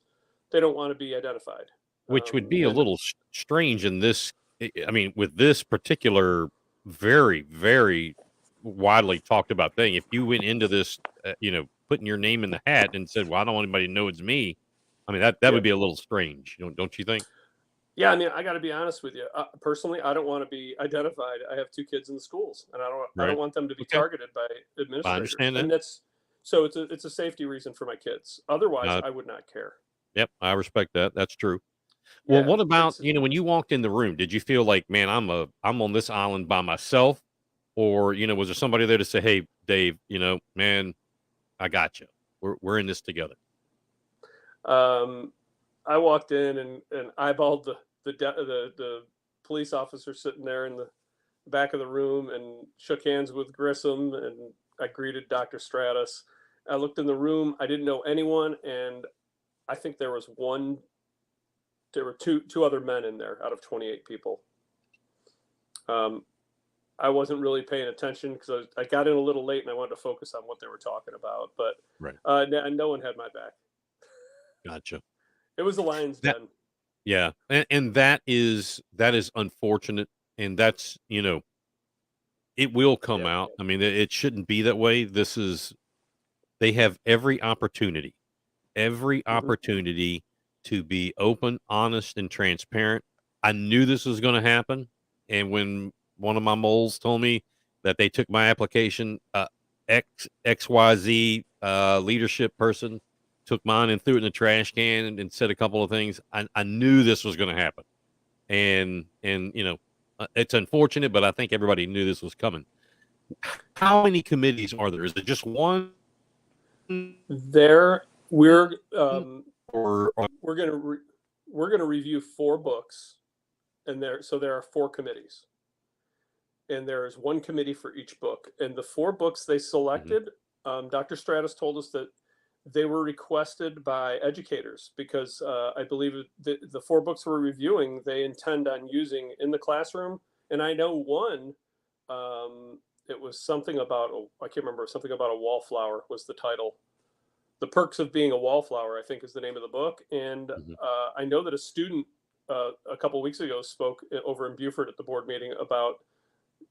they don't want to be identified. Which would be a little strange in this. I mean, with this particular very, very widely talked about thing, if you went into this, putting your name in the hat and said, "Well, I don't want anybody to know it's me," I mean, that would be a little strange, don't you think? Yeah, I mean, I got to be honest with you. Personally, I don't want to be identified. I have 2 kids in the schools, and I Right. don't want them to be Okay. targeted by I administrators. understand that. And so it's a safety reason for my kids. Otherwise, Uh, I would not care. Yep, I respect that. That's true. Well, Yeah, what about, when you walked in the room, did you feel like, man, I'm on this island by myself? Or, was there somebody there to say, hey, Dave, man, I got you. We're in this together. I walked in and eyeballed the police officer sitting there in the back of the room and shook hands with Grissom, and I greeted Dr. Stratus. I looked in the room. I didn't know anyone, and I think there were two other men in there out of 28 people. I wasn't really paying attention because I got in a little late and I wanted to focus on what they were talking about. But right. No one had my back. Gotcha. It was the lion's den. Yeah, and that is unfortunate, and that's it will come out. I mean, it shouldn't be that way. They have every opportunity to be open, honest, and transparent. I knew this was going to happen, and when one of my moles told me that they took my application, XYZ leadership person took mine and threw it in the trash can and said a couple of things, I knew this was going to happen. And it's unfortunate, but I think everybody knew this was coming. How many committees are there? Is it just one? We're gonna review 4 books, and there are 4 committees, and there is 1 committee for each book. And the 4 books they selected, Dr. Stratus told us that they were requested by educators because I believe the 4 books we're reviewing, they intend on using in the classroom. And I know one, it was something about, I can't remember, something about a wallflower was the title. The Perks of Being a Wallflower, I think, is the name of the book. And I know that a student a couple weeks ago spoke over in Beaufort at the board meeting about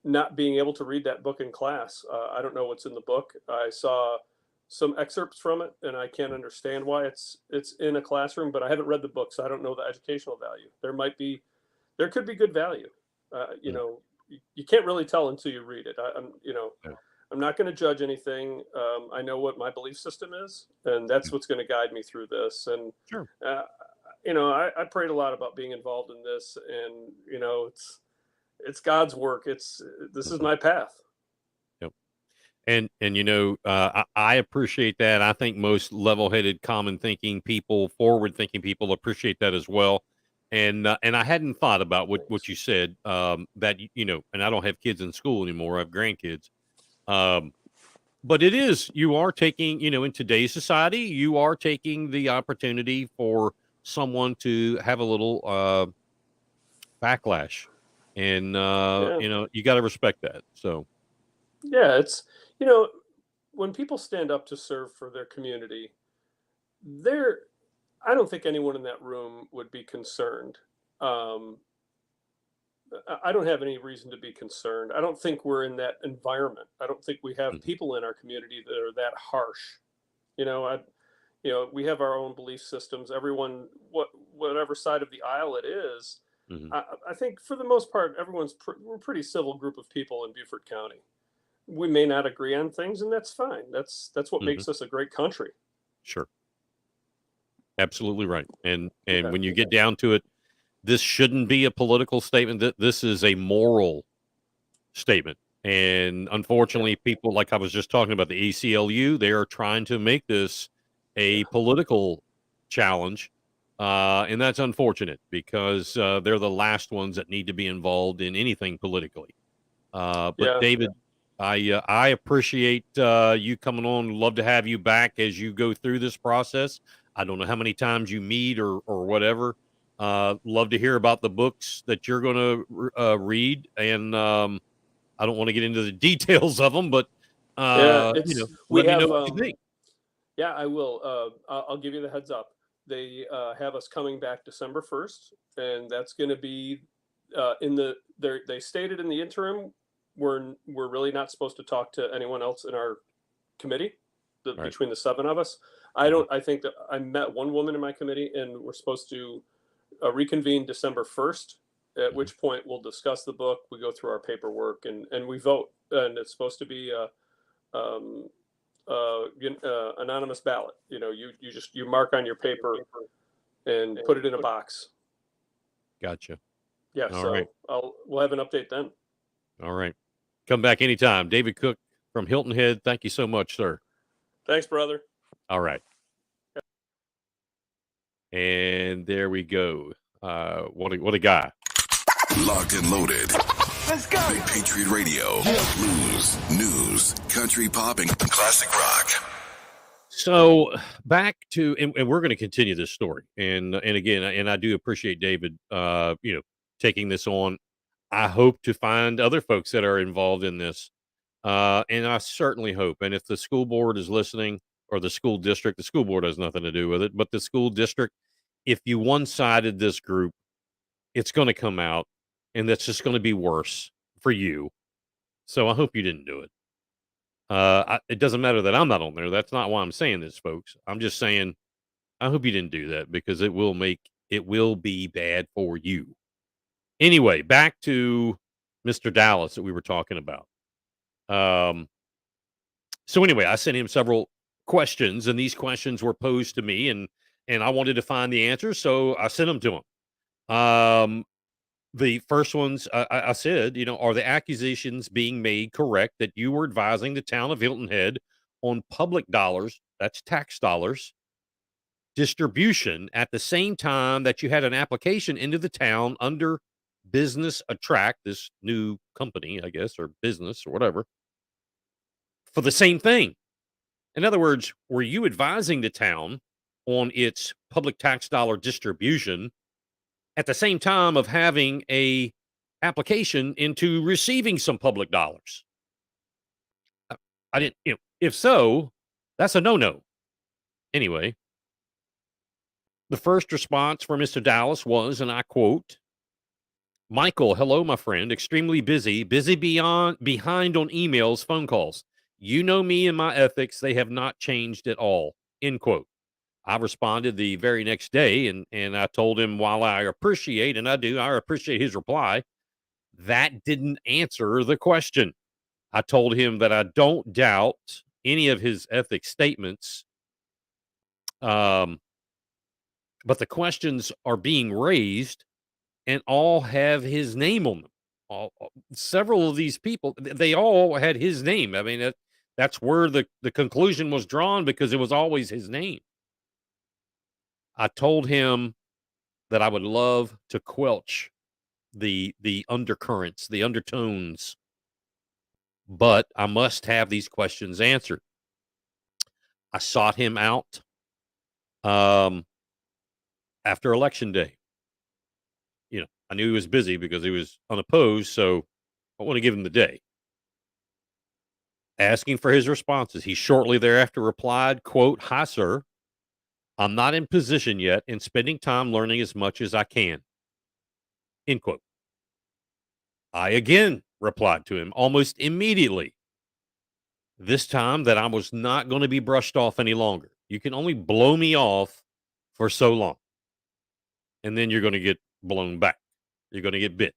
not being able to read that book in class. I don't know what's in the book. I saw some excerpts from it, and I can't understand why it's in a classroom, but I haven't read the book, so I don't know the educational value. There could be good value. You can't really tell until you read it. I'm not going to judge anything. I know what my belief system is, and that's what's going to guide me through this. And sure. I prayed a lot about being involved in this, and it's God's work. This is my path. And I appreciate that. I think most level-headed, common-thinking people, forward-thinking people appreciate that as well. And I hadn't thought about what you said, that and I don't have kids in school anymore. I have grandkids. But you are taking, in today's society, you are taking the opportunity for someone to have a little backlash, and you got to respect that. So yeah, it's when people stand up to serve for their community, I don't think anyone in that room would be concerned. Um, I don't have any reason to be concerned. I don't think we're in that environment. I don't think we have Mhm. people in our community that are that harsh. You know, we have our own belief systems. Everyone, whatever side of the aisle it is, Mhm. I think for the most part, we're a pretty civil group of people in Beaufort County. We may not agree on things, and that's fine. That's what Mhm. makes us a great country. Sure. Absolutely right. And Yeah, when you get down to it, this shouldn't be a political statement. This is a moral statement. And yeah, unfortunately, people like I was just talking about the ACLU, they are trying to make this yeah, a political challenge. And that's unfortunate because they're the last ones that need to be involved in anything politically. But yeah. David, I appreciate you coming on. Love to have you back as you go through this process. I don't know how many times you meet or whatever. Love to hear about the books that you're going to read, and I don't want to get into the details of them, but Yeah, it's we let me know have what you think. yeah, I will. I'll give you the heads up. They have us coming back December 1st, and that's going to be in the. They stated in the interim, we're really not supposed to talk to anyone else in our committee. Right. Between the seven of us, I Mhm. don't. I think that I met one woman in my committee, and we're supposed to reconvene December 1st. At Mhm. which point we'll discuss the book. We go through our paperwork, and we vote. And it's supposed to be. Um, Anonymous ballot. You mark on your paper and put it in a box. Gotcha. Yeah, All right. so we'll have an update then. All right. Come back anytime. David Cook from Hilton Head. Thank you so much, sir. Thanks, brother. All right. And there we go. What a guy. Locked and loaded. Let's go. Big Patriot Radio. Blues, news, country pop, and classic rock. So back to and we're going to continue this story. And again, and I do appreciate David taking this on. I hope to find other folks that are involved in this. And I certainly hope. And if the school board is listening or the school board has nothing to do with it, but the school district, if you one-sided this group, it's going to come out and that's just going to be worse for you. So I hope you didn't do it. It doesn't matter that I'm not on there. That's not why I'm saying this, folks. I'm just saying I hope you didn't do that because it will be bad for you. Anyway, back to Mr. Dallas that we were talking about. Um, so anyway, I sent him several questions, and these questions were posed to me, and I wanted to find the answers, so I sent them to him. The first ones, I said, are the accusations being made correct that you were advising the town of Hilton Head on public dollars, that's tax dollars, distribution at the same time that you had an application into the town under Business Attract, this new company, I guess, or business or whatever, for the same thing? In other words, were you advising the town on its public tax dollar distribution at the same time of having a application into receiving some public dollars? I, I didn't, if so, that's a no-no. Anyway, the first response from Mr. Dallas was, and I quote, Michael, hello, my friend. Extremely busy beyond behind on emails, phone calls. You know me and my ethics, they have not changed at all. End quote. I responded the very next day and I told him while I appreciate, and I appreciate his reply, that didn't answer the question. I told him that I don't doubt any of his ethics statements, um, but the questions are being raised and all have his name on them. Several of these people, they all had his name. I mean, that's where the conclusion was drawn because it was always his name. I told him that I would love to quelch the undercurrents, the undertones, but I must have these questions answered. I sought him out um, after election day. I knew he was busy because he was unopposed, so I want to give him the day. Asking for his responses, he shortly thereafter replied, quote, "Hi, sir. I'm not in position yet and spending time learning as much as I can. End quote. I again replied to him almost immediately, this time that I was not going to be brushed off any longer. You can only blow me off for so long, and then you're going to get blown back. You're going to get bit.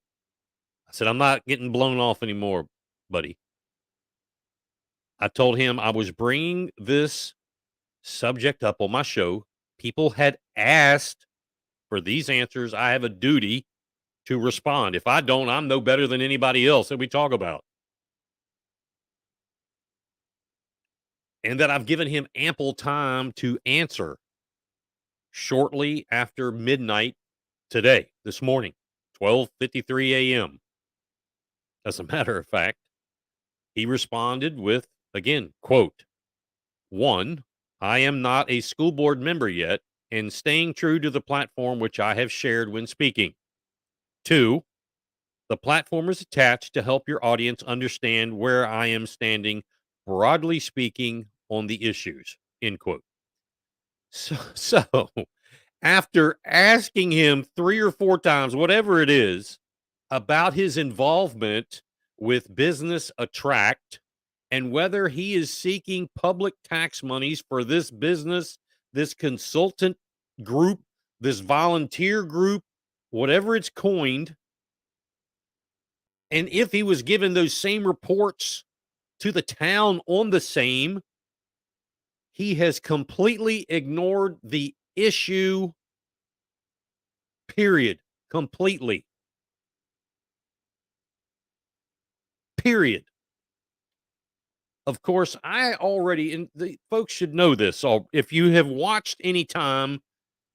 I said, I'm not getting blown off anymore, buddy. I told him I was bringing this subject up on my show. People had asked for these answers. I have a duty to respond. If I don't, I'm no better than anybody else that we talk about. And that I've given him ample time to answer shortly after midnight today, this morning, 12:53 a.m. As a matter of fact, he responded with, again, quote, 1, I am not a school board member yet and staying true to the platform which I have shared when speaking. 2, the platform is attached to help your audience understand where I am standing, broadly speaking, on the issues, end quote. So after asking him 3 or 4 times, whatever it is, about his involvement with Business Attract and whether he is seeking public tax monies for this business, this consultant group, this volunteer group, whatever it's coined, and if he was given those same reports to the town on the same, he has completely ignored the issue, period. Completely. Period. Of course, I already, and the folks should know this. So if you have watched any time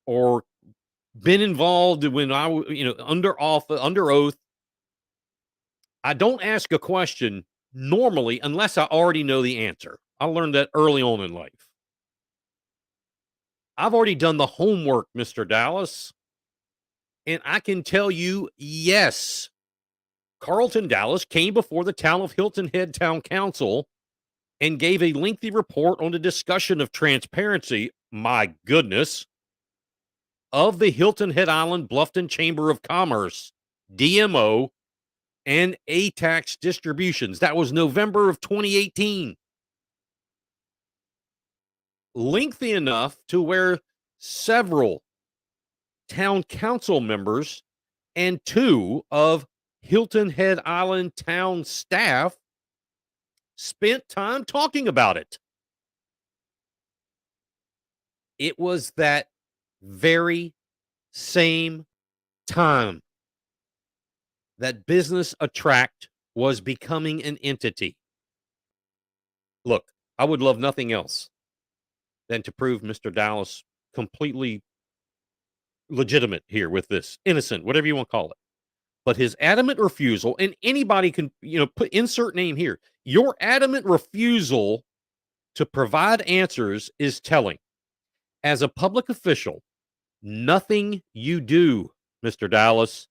or been involved when under oath, I don't ask a question normally unless I already know the answer. I learned that early on in life. I've already done the homework, Mr. Dallas. And I can tell you, yes, Carlton Dallas came before the town of Hilton Head Town Council and gave a lengthy report on the discussion of transparency, my goodness, of the Hilton Head Island Bluffton Chamber of Commerce, DMO, and A-tax distributions. That was November of 2018. Lengthy enough to where several town council members and 2 of Hilton Head Island town staff spent time talking about it. It was that very same time that Business Attract was becoming an entity. Look, I would love nothing else than to prove Mr. Dallas completely legitimate here with this, innocent, whatever you want to call it. But his adamant refusal, and anybody can, put insert name here. Your adamant refusal to provide answers is telling. As a public official, nothing you do, Mr. Dallas,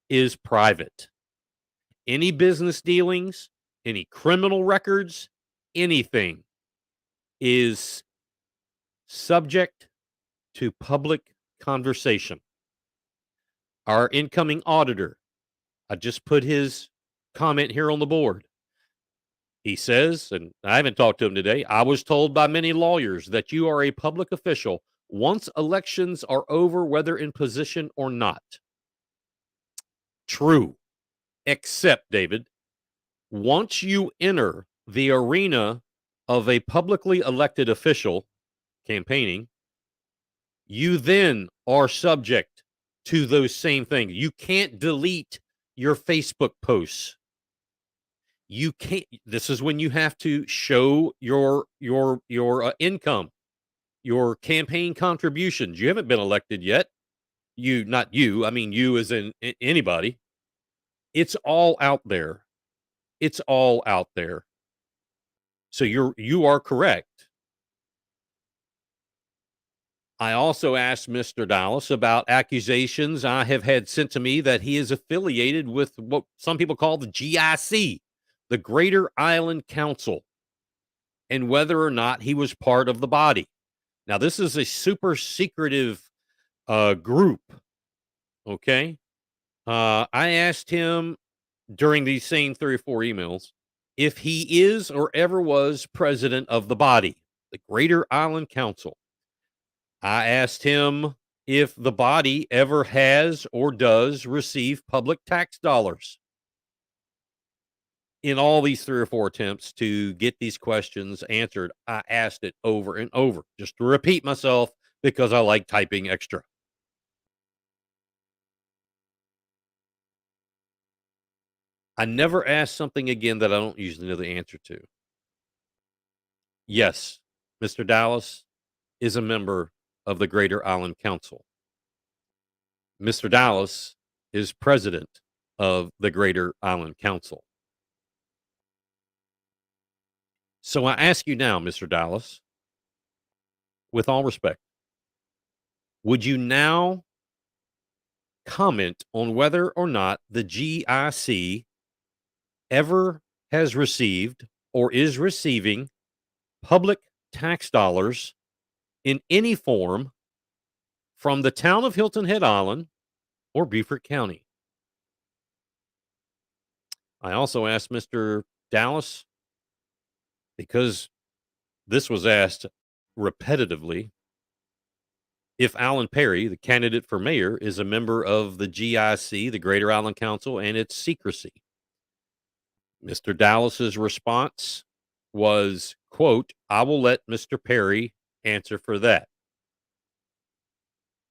is private. Any business dealings, any criminal records, anything is subject to public conversation. Our incoming auditor, I just put his comment here on the board. He says, and I haven't talked to him today, I was told by many lawyers that you are a public official once elections are over, whether in position or not. True. Except, David, once you enter the arena of a publicly elected official campaigning, you then are subject to those same things. You can't delete your Facebook posts. You can't. This is when you have to show your income, your campaign contributions. You haven't been elected yet. Not you. I mean, you as in anybody. It's all out there. It's all out there. So you are correct. I also asked Mr. Dallas about accusations I have had sent to me that he is affiliated with what some people call the GIC, the Greater Island Council, and whether or not he was part of the body. Now, this is a super secretive group. Okay. I asked him during these same 3 or 4 emails if he is or ever was president of the body, the Greater Island Council. I asked him if the body ever has or does receive public tax dollars. In all these 3 or 4 attempts to get these questions answered, I asked it over and over just to repeat myself because I like typing extra. I never ask something again that I don't usually know the answer to. Yes, Mr. Dallas is a member of the Greater Island Council. Mr. Dallas is president of the Greater Island Council. So I ask you now, Mr. Dallas, with all respect, would you now comment on whether or not the GIC ever has received or is receiving public tax dollars in any form from the town of Hilton Head Island or Beaufort County? I also asked Mr. Dallas, because this was asked repetitively, if Alan Perry, the candidate for mayor, is a member of the GIC, the Greater Island Council, and its secrecy. Mr. Dallas's response was, quote, "I will let Mr. Perry answer for that."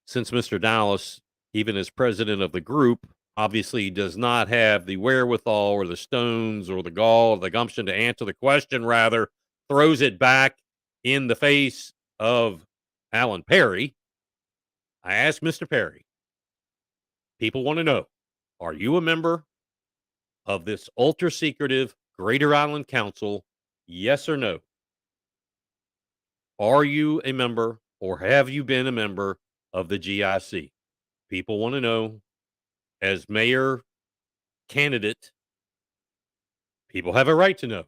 Since Mr. Dallas, even as president of the group, obviously does not have the wherewithal or the stones or the gall or the gumption to answer the question, rather throws it back in the face of Alan Perry. I asked Mr. Perry, people want to know, are you a member of this ultra secretive Greater Island Council? Yes or no? Are you a member or have you been a member of the GIC? People want to know. As mayor candidate, people have a right to know.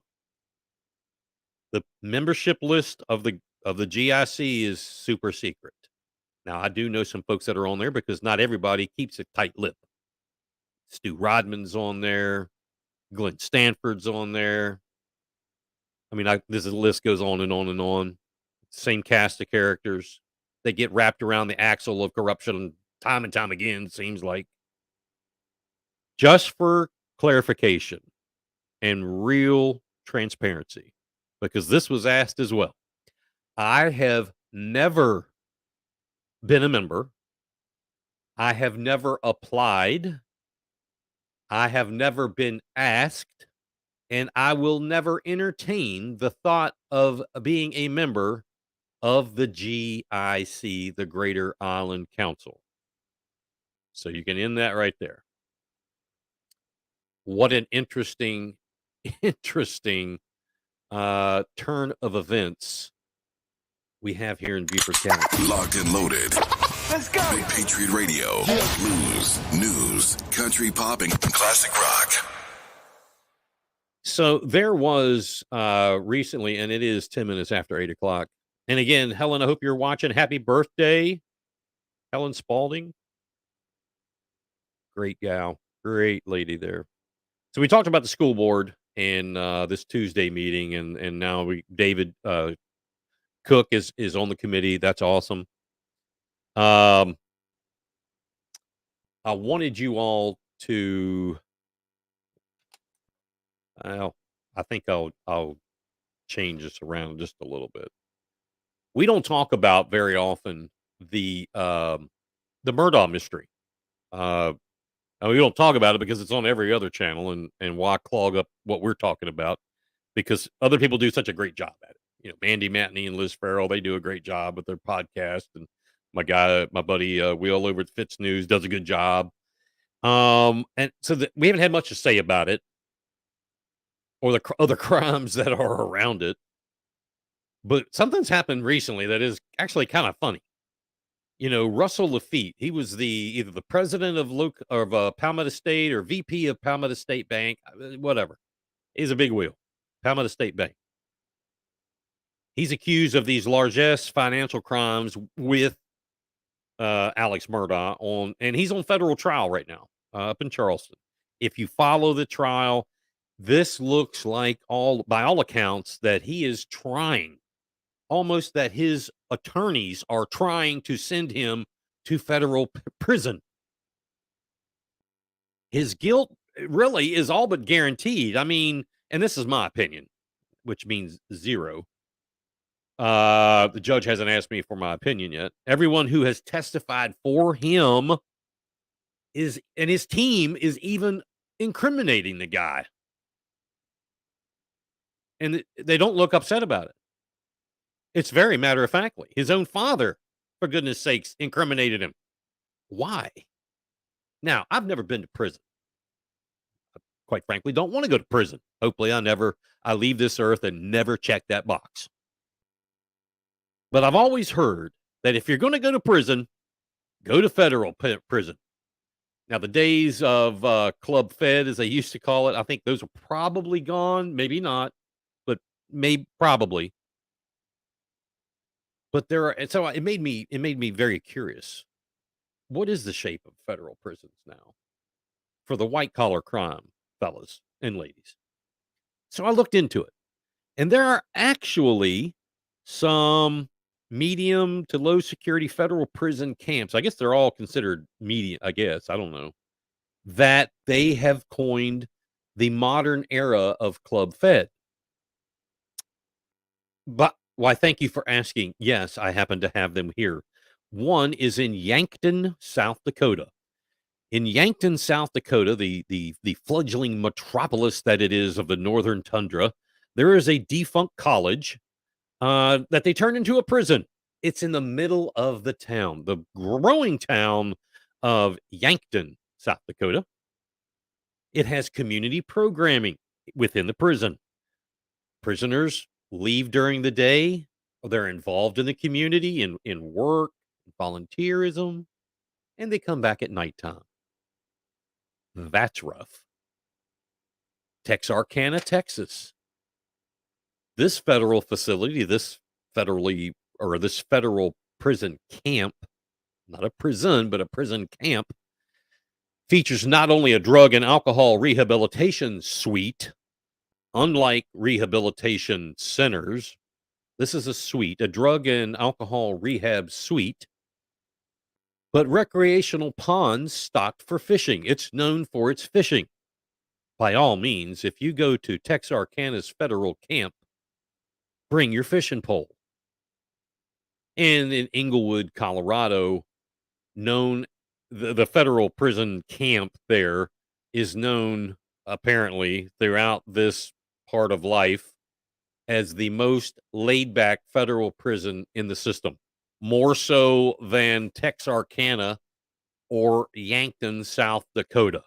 The membership list of the GIC is super secret. Now, I do know some folks that are on there because not everybody keeps a tight lip. Stu Rodman's on there. Glenn Stanford's on there. I mean, this list goes on and on and on. Same cast of characters. They get wrapped around the axle of corruption time and time again, seems like. Just for clarification and real transparency, because this was asked as well. I have never been a member. I have never applied. I have never been asked, and I will never entertain the thought of being a member of the GIC, the Greater Island Council. So you can end that right there. What an interesting turn of events we have here in Beaufort County. Locked and loaded. Let's go. Big Patriot Radio. Blues, news, country pop, and classic rock. So there was recently, and it is 10 minutes after 8 o'clock. And again, Helen, I hope you're watching. Happy birthday, Helen Spalding. Great gal. Great lady there. So we talked about the school board and this Tuesday meeting, and now David Cook is on the committee. That's awesome. I wanted you all to. Well, I think I'll change this around just a little bit. We don't talk about very often the Murdaugh mystery. And we don't talk about it because it's on every other channel, and why clog up what we're talking about? Because other people do such a great job at it. You know, Mandy Matney and Liz Farrell, they do a great job with their podcast, and my buddy Will over at Fitz News does a good job. And so we haven't had much to say about it or the other crimes that are around it. But something's happened recently that is actually kind of funny. You know, Russell Lafitte, he was either the president of Palmetto State or VP of Palmetto State Bank, whatever. He's a big wheel, Palmetto State Bank. He's accused of these largesse financial crimes with Alex Murdaugh and he's on federal trial right now up in Charleston. If you follow the trial, this looks like by all accounts that he is trying, almost that his attorneys are trying to send him to federal prison. His guilt really is all but guaranteed. I mean, and this is my opinion, which means zero. The judge hasn't asked me for my opinion yet. Everyone who has testified for him and his team is even incriminating the guy. And they don't look upset about it. It's very matter of factly. His own father, for goodness sakes, incriminated him. Why? Now, I've never been to prison. I, quite frankly, don't want to go to prison. Hopefully I leave this earth and never check that box. But I've always heard that if you're going to go to prison, go to federal prison. Now, the days of Club Fed, as they used to call it, I think those are probably gone. Maybe not, but probably. But so it made me very curious. What is the shape of federal prisons now for the white collar crime, fellas and ladies? So I looked into it, and there are actually some medium to low security federal prison camps. I guess they're all considered medium, I guess. I don't know. That they have coined the modern era of Club Fed. But why, thank you for asking. Yes, I happen to have them here. One is in Yankton, South Dakota. In Yankton, South Dakota, the fledgling metropolis that it is of the northern tundra, there is a defunct college that they turned into a prison. It's in the middle of the town, the growing town of Yankton, South Dakota. It has community programming within the prison. Prisoners leave during the day. They're involved in the community, in work, volunteerism, and they come back at nighttime. That's rough. Texarkana, Texas. This federal facility, this federal prison camp, not a prison, but a prison camp, features not only a drug and alcohol rehabilitation suite, unlike rehabilitation centers. This is a suite, a drug and alcohol rehab suite, but recreational ponds stocked for fishing. It's known for its fishing. By all means, if you go to Texarkana's federal camp, bring your fishing pole. And in Englewood, Colorado, the federal prison camp there is known, apparently, throughout this part of life as the most laid-back federal prison in the system. More so than Texarkana or Yankton, South Dakota.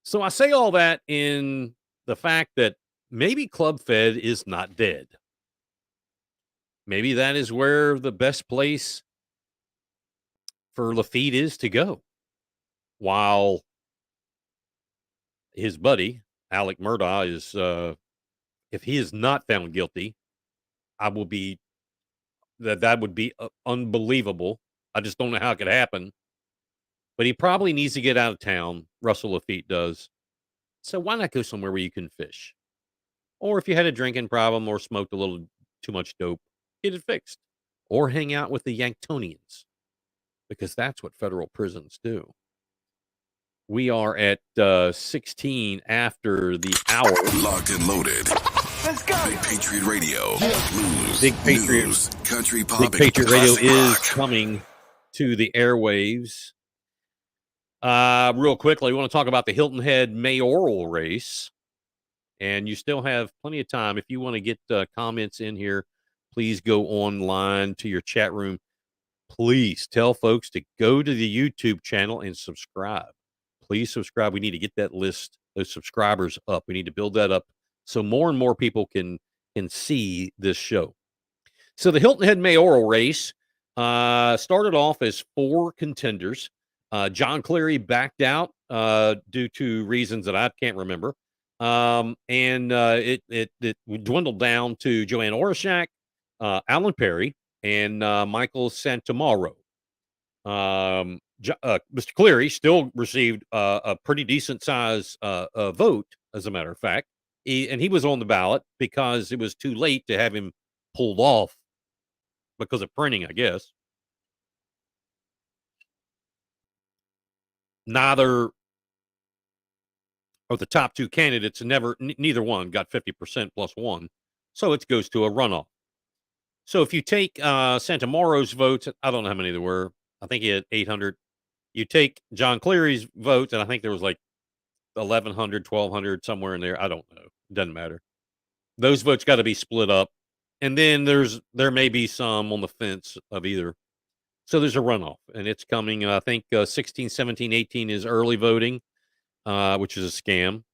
So I say all that in the fact that maybe Club Fed is not dead. Maybe that is where the best place for Lafitte is to go. While his buddy, Alec Murdaugh, is, if he is not found guilty, that would be unbelievable. I just don't know how it could happen. But he probably needs to get out of town. Russell Lafitte does. So why not go somewhere where you can fish? Or if you had a drinking problem or smoked a little too much dope, get it fixed. Or hang out with the Yanktonians. Because that's what federal prisons do. We are at 16 after the hour. Locked and loaded. Let's go. Big Patriot Radio. Blues, Big Patriot, news, country pop, Big Patriot Radio is rock. coming to the airwaves. Real quickly, we want to talk about the Hilton Head mayoral race. And you still have plenty of time. If you want to get comments in here, please go online to your chat room. Please tell folks to go to the YouTube channel and subscribe. Please subscribe. We need to get that list, those subscribers up. We need to build that up so more and more people can see this show. So the Hilton Head mayoral race started off as 4 contenders. John Cleary backed out due to reasons that I can't remember. It dwindled down to Joanne Orishak, Alan Perry, and Michael Santomaro. Mr. Cleary still received a pretty decent size vote, as a matter of fact. He was on the ballot because it was too late to have him pulled off because of printing, I guess. Neither of the top two candidates, neither one got 50% plus one. So it goes to a runoff. So if you take Santomaro's votes, I don't know how many there were. I think he had 800. You take John Cleary's votes, and I think there was like 1,100, 1,200, somewhere in there. I don't know. It doesn't matter. Those votes got to be split up. And then there may be some on the fence of either. So there's a runoff, and it's coming. I think 16, 17, 18 is early voting, which is a scam.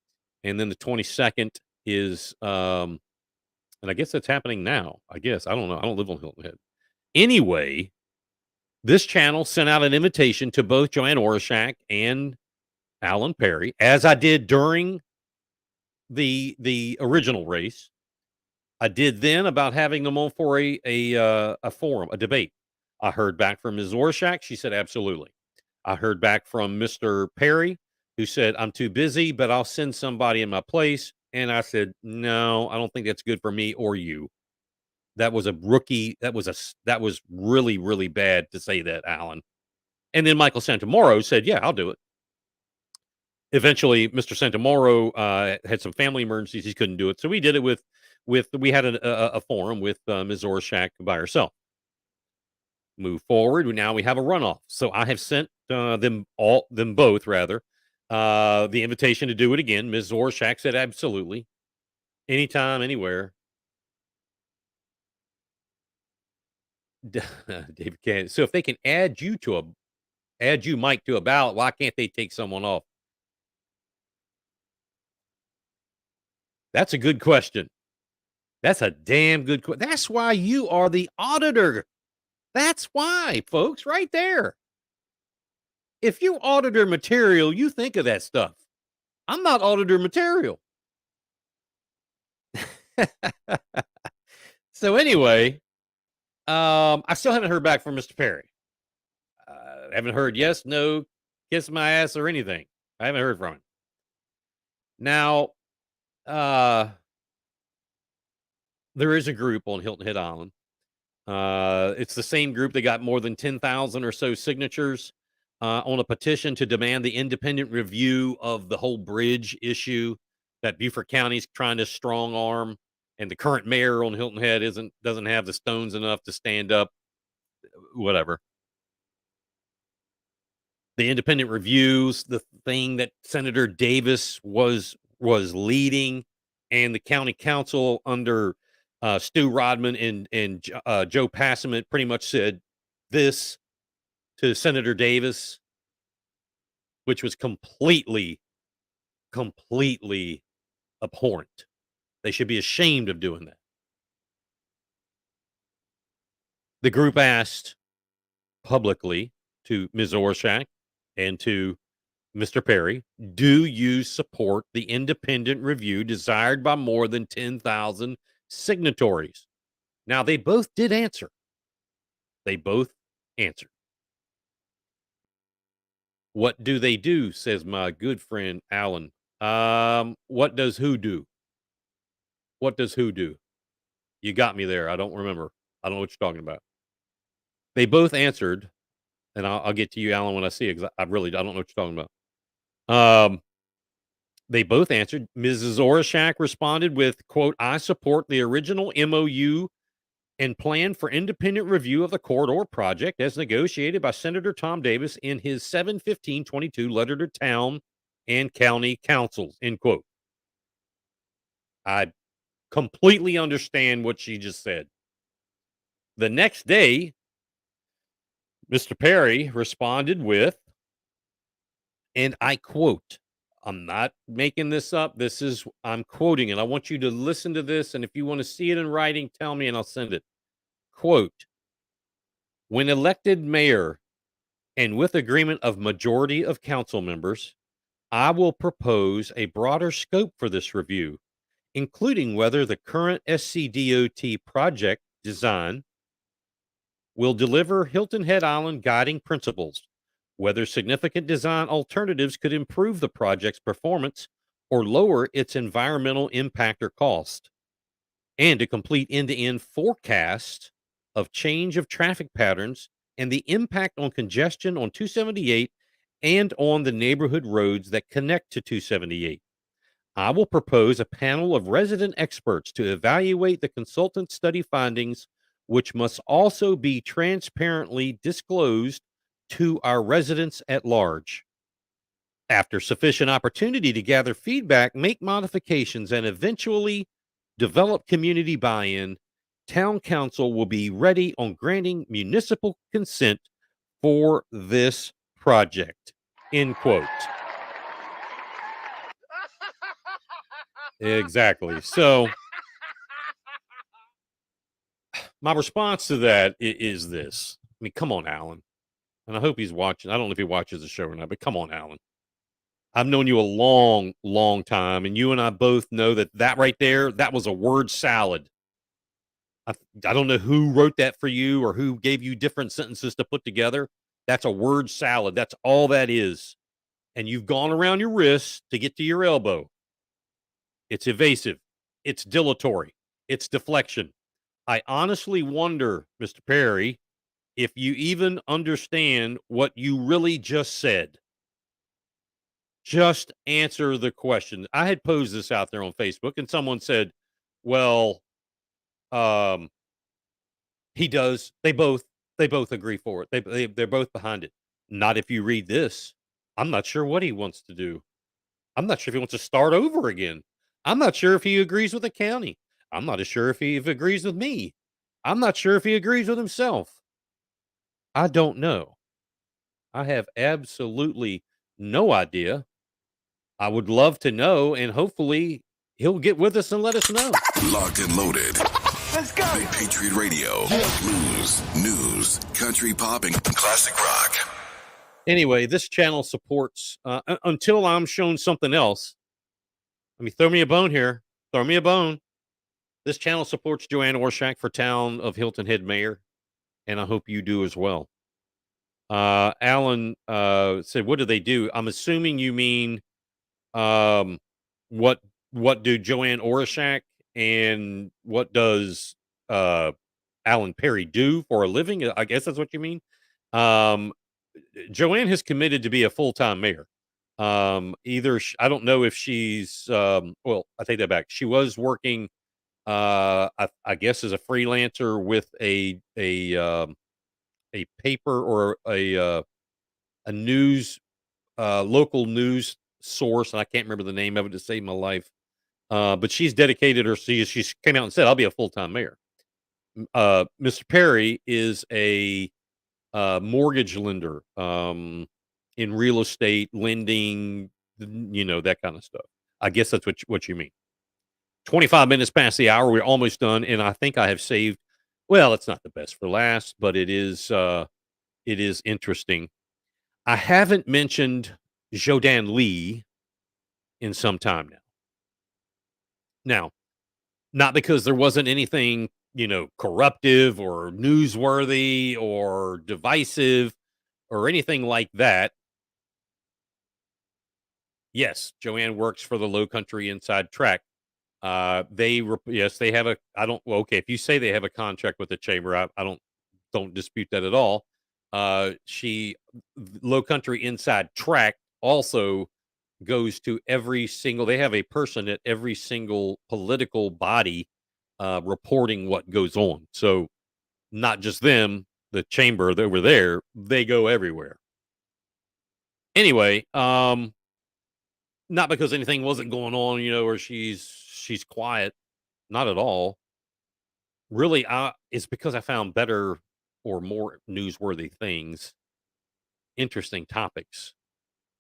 And then the 22nd is, and I guess that's happening now. I guess. I don't know. I don't live on Hilton Head. Anyway, this channel sent out an invitation to both Joanne Orishak and Alan Perry, as I did during the original race. I did then about having them on for a forum, a debate. I heard back from Ms. Orishak. She said, absolutely. I heard back from Mr. Perry, who said, I'm too busy, but I'll send somebody in my place. And I said, no, I don't think that's good for me or you. That was a rookie. That was really, really bad to say that, Alan. And then Michael Santomaro said, yeah, I'll do it. Eventually, Mr. Santomaro had some family emergencies. He couldn't do it. So we did it we had a forum with Ms. Orishak by herself. Move forward. Now we have a runoff. So I have sent them both, rather, the invitation to do it again. Ms. Orishak said, absolutely. Anytime, anywhere. David can. So if they can add you, Mike, to a ballot, why can't they take someone off? That's a good question. That's a damn good question. That's why you are the auditor. That's why, folks, right there. If you auditor material, you think of that stuff. I'm not auditor material. So anyway, I still haven't heard back from Mr. Perry. I haven't heard yes, no, kiss my ass, or anything. I haven't heard from him. Now, there is a group on Hilton Head Island. It's the same group that got more than 10,000 or so signatures on a petition to demand the independent review of the whole bridge issue that Beaufort County's trying to strong arm, and the current mayor on Hilton Head doesn't have the stones enough to stand up. Whatever. The independent reviews, the thing that Senator Davis was leading, and the county council under Stu Rodman and Joe Passament pretty much said this to Senator Davis, which was completely abhorrent. They should be ashamed of doing that. The group asked publicly to Ms. Orishak and to Mr. Perry, do you support the independent review desired by more than 10,000 signatories? Now, they both did answer. They both answered. What do they do, says my good friend Alan. What does who do? What does who do? You got me there. I don't remember. I don't know what you're talking about. They both answered, and I'll get to you, Alan, when I see it, because I don't know what you're talking about. They both answered. Mrs. Orishak responded with, quote, I support the original MOU and plan for independent review of the corridor project as negotiated by Senator Tom Davis in his 7/15/22 letter to town and county councils, end quote. I completely understand what she just said. The next day, Mr. Perry responded with, and I quote, I'm not making this up. I'm quoting it. I want you to listen to this. And if you want to see it in writing, tell me and I'll send it. Quote, when elected mayor and with agreement of majority of council members, I will propose a broader scope for this review, including whether the current SCDOT project design will deliver Hilton Head Island guiding principles, whether significant design alternatives could improve the project's performance or lower its environmental impact or cost, and a complete end-to-end forecast of change of traffic patterns and the impact on congestion on 278 and on the neighborhood roads that connect to 278. I will propose a panel of resident experts to evaluate the consultant study findings, which must also be transparently disclosed to our residents at large. After sufficient opportunity to gather feedback, make modifications, and eventually develop community buy-in, Town Council will be ready on granting municipal consent for this project. End quote. Exactly. So my response to that is this. I mean, come on, Alan. And I hope he's watching. I don't know if he watches the show or not, but come on, Alan. I've known you a long, long time, and you and I both know that right there, that was a word salad. I don't know who wrote that for you or who gave you different sentences to put together. That's a word salad. That's all that is. And you've gone around your wrist to get to your elbow. It's evasive. It's dilatory. It's deflection. I honestly wonder, Mr. Perry, if you even understand what you really just said. Just answer the question. I had posed this out there on Facebook, and someone said, well, he does. They both agree for it. They're both behind it. Not if you read this. I'm not sure what he wants to do. I'm not sure if he wants to start over again. I'm not sure if he agrees with the county. I'm not sure if he agrees with me. I'm not sure if he agrees with himself. I don't know. I have absolutely no idea. I would love to know, and hopefully he'll get with us and let us know. Locked and loaded. Let's go. Big Patriot Radio. Blues, news, country pop, and classic rock. Anyway, this channel supports, until I'm shown something else. Let me throw me a bone here. Throw me a bone. This channel supports Joanne Orshak for Town of Hilton Head Mayor, and I hope you do as well. Alan said, what do they do? I'm assuming you mean what do Joanne Orshak and what does Alan Perry do for a living? I guess that's what you mean. Joanne has committed to be a full-time mayor. I don't know if she's well, I take that back. She was working I guess as a freelancer with a paper or a news local news source, and I can't remember the name of it to save my life. But she's dedicated her. She's came out and said, "I'll be a full-time mayor." Mr. Perry is a mortgage lender in real estate lending, that kind of stuff. I guess that's what you mean. 25 minutes past the hour, we're almost done, and I think I have saved. Well, it's not the best for last, but it is interesting. I haven't mentioned Jodan Lee in some time now. Now, not because there wasn't anything, corruptive or newsworthy or divisive or anything like that. Yes, Joanne works for the Low Country Inside Track. They have a. I don't. Well, okay, if you say they have a contract with the chamber, I don't dispute that at all. Low Country Inside Track also goes to every single. They have a person at every single political body reporting what goes on. So not just them, the chamber over there, they go everywhere. Anyway, not because anything wasn't going on, or she's quiet. Not at all. Really, it's because I found better or more newsworthy things, interesting topics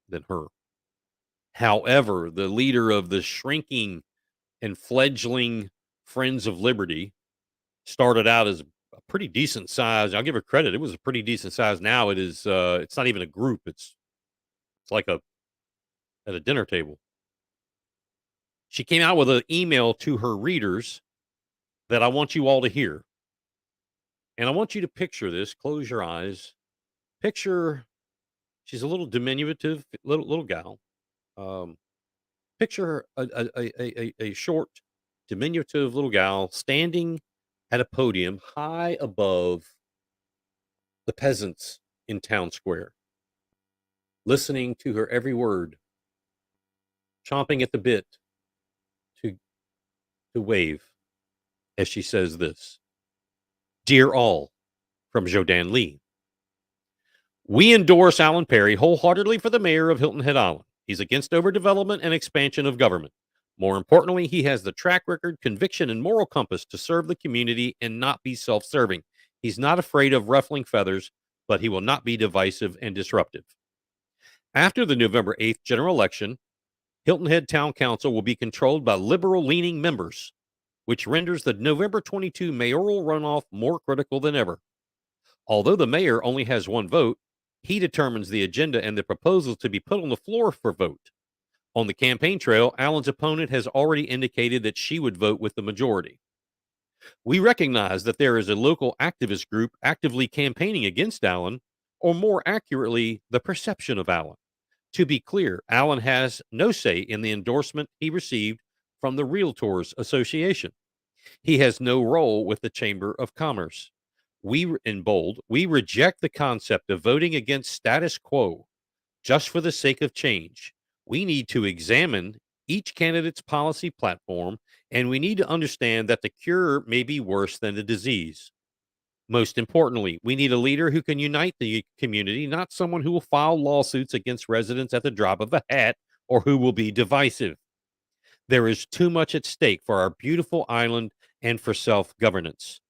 than her. However, the leader of the shrinking and fledgling Friends of Liberty started out as a pretty decent size. I'll give her credit. It was a pretty decent size. Now it is, it's not even a group. It's like a at a dinner table. She came out with an email to her readers that I want you all to hear. And I want you to picture this. Close your eyes. Picture she's a little diminutive, little gal. Um, Picture a short, diminutive little gal standing at a podium high above the peasants in town square, listening to her every word, chomping at the bit to wave as she says this. Dear all, from Jodan Lee. We endorse Alan Perry wholeheartedly for the mayor of Hilton Head Island. He's against overdevelopment and expansion of government. More importantly, he has the track record, conviction, and moral compass to serve the community and not be self-serving. He's not afraid of ruffling feathers, but he will not be divisive and disruptive. After the November 8th general election, Hilton Head Town Council will be controlled by liberal-leaning members, which renders the November 22 mayoral runoff more critical than ever. Although the mayor only has one vote, he determines the agenda and the proposals to be put on the floor for vote. On the campaign trail, Allen's opponent has already indicated that she would vote with the majority. We recognize that there is a local activist group actively campaigning against Allen, or more accurately, the perception of Allen. To be clear, Allen has no say in the endorsement he received from the Realtors Association. He has no role with the Chamber of Commerce. In bold, we reject the concept of voting against status quo just for the sake of change. We need to examine each candidate's policy platform, and we need to understand that the cure may be worse than the disease. Most importantly, we need a leader who can unite the community, not someone who will file lawsuits against residents at the drop of a hat or who will be divisive. There is too much at stake for our beautiful island and for self-governance.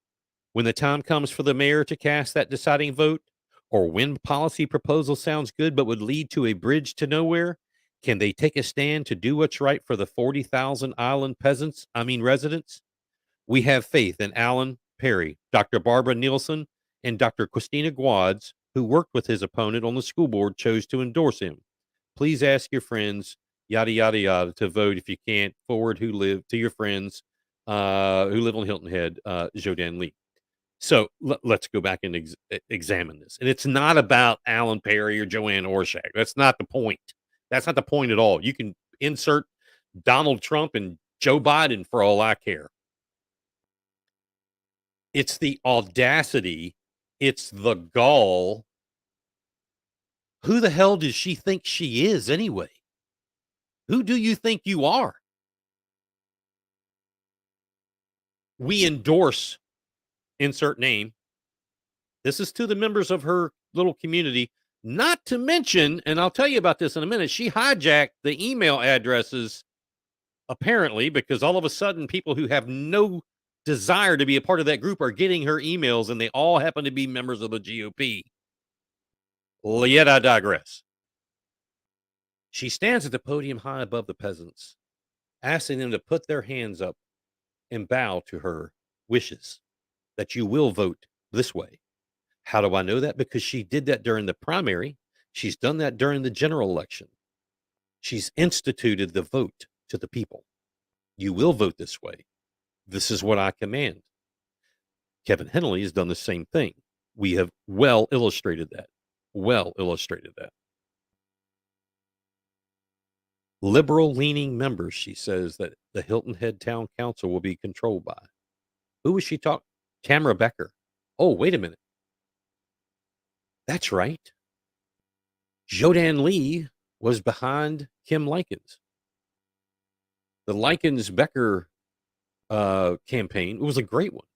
When the time comes for the mayor to cast that deciding vote, or when policy proposal sounds good but would lead to a bridge to nowhere, can they take a stand to do what's right for the 40,000 island residents? We have faith in Alan Perry, Dr. Barbara Nielsen, and Dr. Christina Guads, who worked with his opponent on the school board, chose to endorse him. Please ask your friends, yada, yada, yada, to vote if you can't. Forward to your friends who live on Hilton Head, Jodan Lee. So let's go back and examine this. And it's not about Alan Perry or Joanne Orshak. That's not the point. That's not the point at all. You can insert Donald Trump and Joe Biden for all I care. It's the audacity. It's the gall. Who the hell does she think she is anyway? Who do you think you are? We endorse insert name. This is to the members of her little community, not to mention, and I'll tell you about this in a minute, she hijacked the email addresses, apparently, because all of a sudden people who have no desire to be a part of that group are getting her emails, and they all happen to be members of the GOP. Yet I digress. She stands at the podium high above the peasants, asking them to put their hands up and bow to her wishes that you will vote this way. How do I know that? Because she did that during the primary. She's done that during the general election. She's instituted the vote to the people. You will vote this way. This is what I command. Kevin Henley has done the same thing. We have well illustrated that. Liberal-leaning members, she says, that the Hilton Head Town Council will be controlled by. Who was she talking? Tamara Becker. Oh, wait a minute. That's right. Jodan Lee was behind Kim Likens. The Likens-Becker campaign, it was a great one.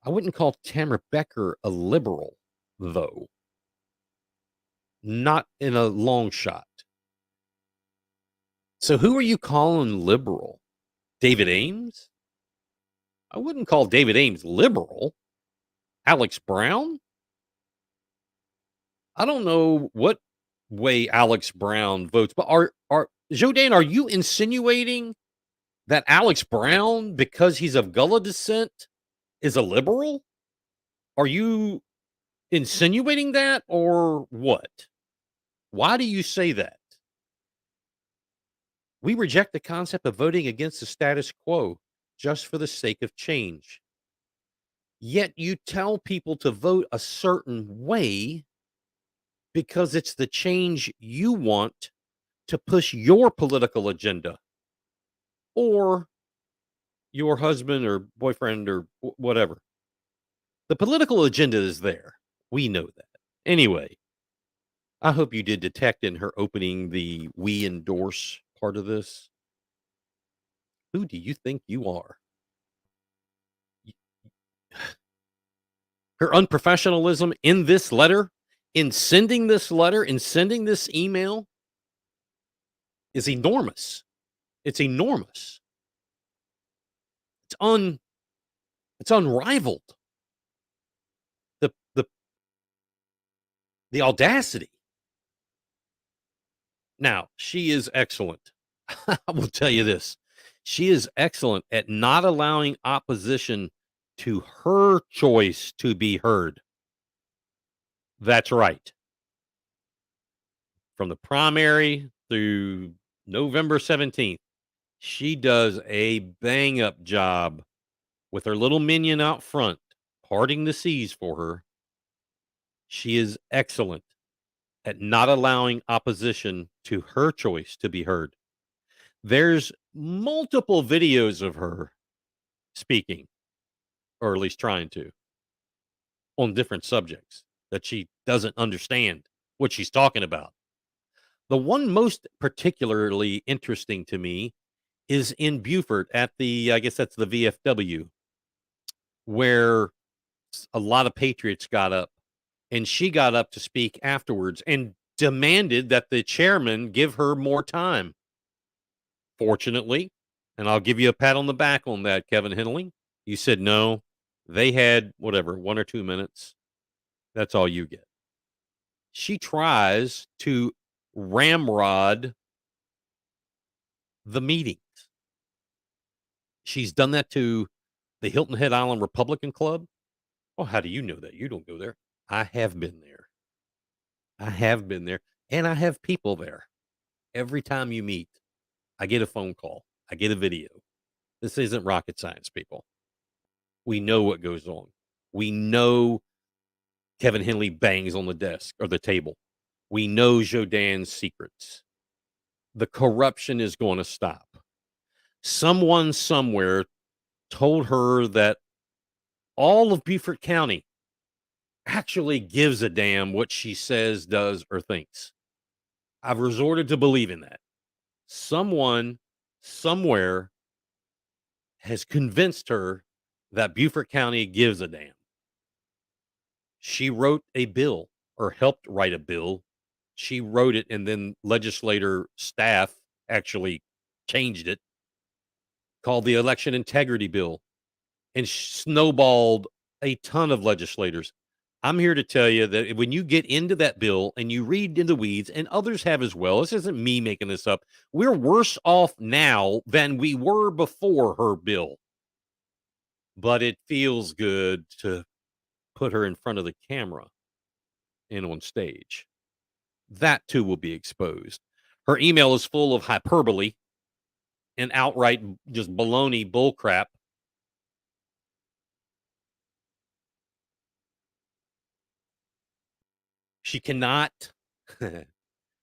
I wouldn't call Tamara Becker a liberal, though. Not in a long shot. So who are you calling liberal? David Ames? I wouldn't call David Ames liberal. Alex Brown? I don't know what way Alex Brown votes, but Jodan, are you insinuating that Alex Brown, because he's of Gullah descent, is a liberal? Are you insinuating that, or what? Why do you say that? We reject the concept of voting against the status quo just for the sake of change. Yet you tell people to vote a certain way because it's the change you want to push your political agenda or your husband or boyfriend or whatever. The political agenda is there. We know that. Anyway, I hope you did detect in her opening the "we endorse" part of this. Who do you think you are? Her unprofessionalism in this letter, in sending this letter, in sending this email is enormous. It's enormous. It's it's unrivaled. The the the audacity. Now, she is excellent. I will tell you this. She is excellent at not allowing opposition to her choice to be heard. That's right. From the primary through November 17th, she does a bang up job with her little minion out front, parting the seas for her. She is excellent at not allowing opposition to her choice to be heard. There's multiple videos of her speaking, or at least trying to, on different subjects that she doesn't understand what she's talking about. The one most particularly interesting to me is in Beaufort at I guess that's the VFW, where a lot of patriots got up, and she got up to speak afterwards and demanded that the chairman give her more time. Fortunately, and I'll give you a pat on the back on that, Kevin Henley, you said no. They had whatever, 1 or 2 minutes. That's all you get. She tries to ramrod the meetings. She's done that to the Hilton Head Island Republican Club. Oh, how do you know that? You don't go there. I have been there. I have been there, and I have people there. Every time you meet, I get a phone call. I get a video. This isn't rocket science, people. We know what goes on. We know Kevin Henley bangs on the desk or the table. We know Jodan's secrets. The corruption is going to stop. Someone somewhere told her that all of Beaufort County actually gives a damn what she says, does, or thinks. I've resorted to believing that. Someone somewhere has convinced her that Beaufort County gives a damn. She wrote a bill or helped write a bill. She wrote it, and then legislator staff actually changed it, called the Election Integrity Bill, and snowballed a ton of legislators. I'm here to tell you that when you get into that bill and you read in the weeds, and others have as well, this isn't me making this up, we're worse off now than we were before her bill. But it feels good to put her in front of the camera and on stage. That too will be exposed. Her email is full of hyperbole and outright just baloney bullcrap. She cannot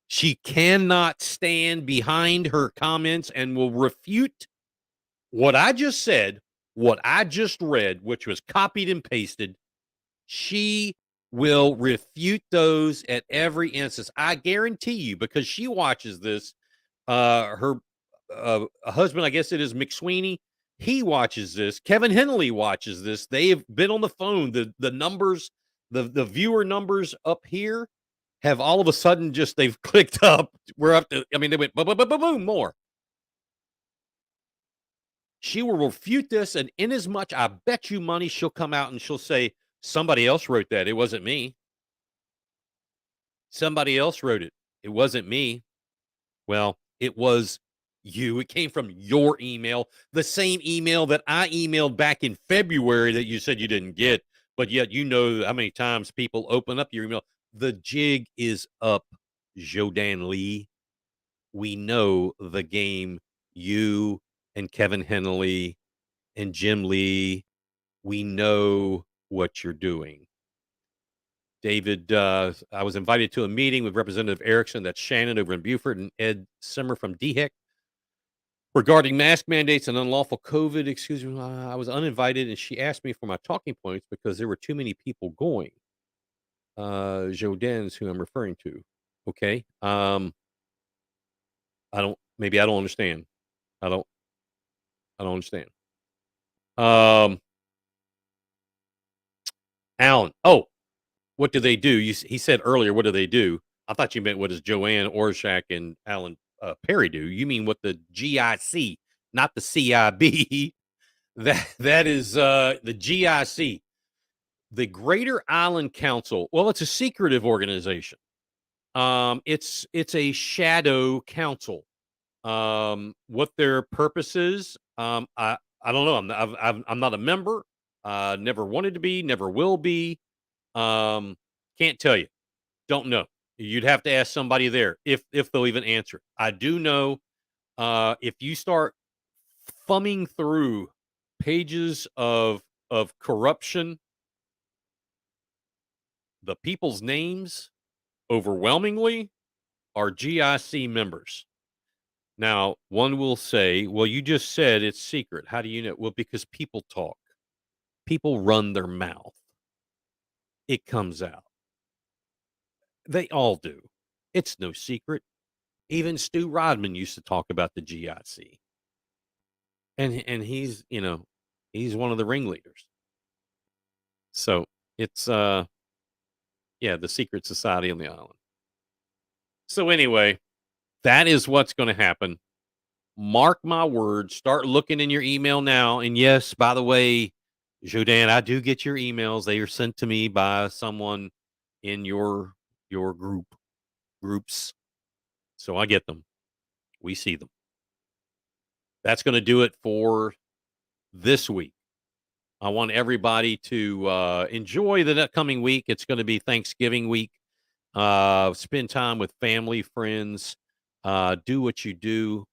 she cannot stand behind her comments and will refute what I just said, what I just read, which was copied and pasted. She will refute those at every instance. I guarantee you, because she watches this. Her husband, I guess it is McSweeney, he watches this. Kevin Henley watches this. They have been on the phone. The numbers, the viewer numbers up here have all of a sudden just they've clicked up. We're up to, I mean, they went boom, boom, boom, boom, boom, more. She will refute this, and inasmuch, I bet you money she'll come out and she'll say, somebody else wrote that. It wasn't me. Somebody else wrote it. It wasn't me. Well, it was you. It came from your email, the same email that I emailed back in February that you said you didn't get, but yet you know how many times people open up your email. The jig is up. Jodan Lee. We know the game you and Kevin Henley and Jim Lee, we know what you're doing. David, I was invited to a meeting with Representative Erickson, that's Shannon over in Beaufort, and Ed Simmer from DHEC regarding mask mandates and unlawful COVID. Excuse me, I was uninvited, and she asked me for my talking points because there were too many people going. Jodan's who I'm referring to. Okay. Maybe I don't understand. I don't understand. Alan. Oh, what do they do? He said earlier, what do they do? I thought you meant what does Joanne Orszak and Alan Perry do? You mean what the GIC, not the CIB. That is the GIC, the Greater Island Council. Well, it's a secretive organization. It's a shadow council. What their purpose is, I don't know. I'm not a member. Never wanted to be. Never will be. Can't tell you. Don't know. You'd have to ask somebody there if they'll even answer it. I do know if you start thumbing through pages of corruption, the people's names overwhelmingly are GIC members. Now, one will say, well, you just said it's secret. How do you know? Well, because people talk. People run their mouth. It comes out. They all do. It's no secret. Even Stu Rodman used to talk about the GIC. And he's, he's one of the ringleaders. So it's the secret society on the island. So anyway, that is what's going to happen. Mark my words. Start looking in your email now. And yes, by the way, Jodan, I do get your emails. They are sent to me by someone in your groups. So I get them. We see them. That's going to do it for this week. I want everybody to enjoy the upcoming week. It's going to be Thanksgiving week. Spend time with family, friends. Do what you do.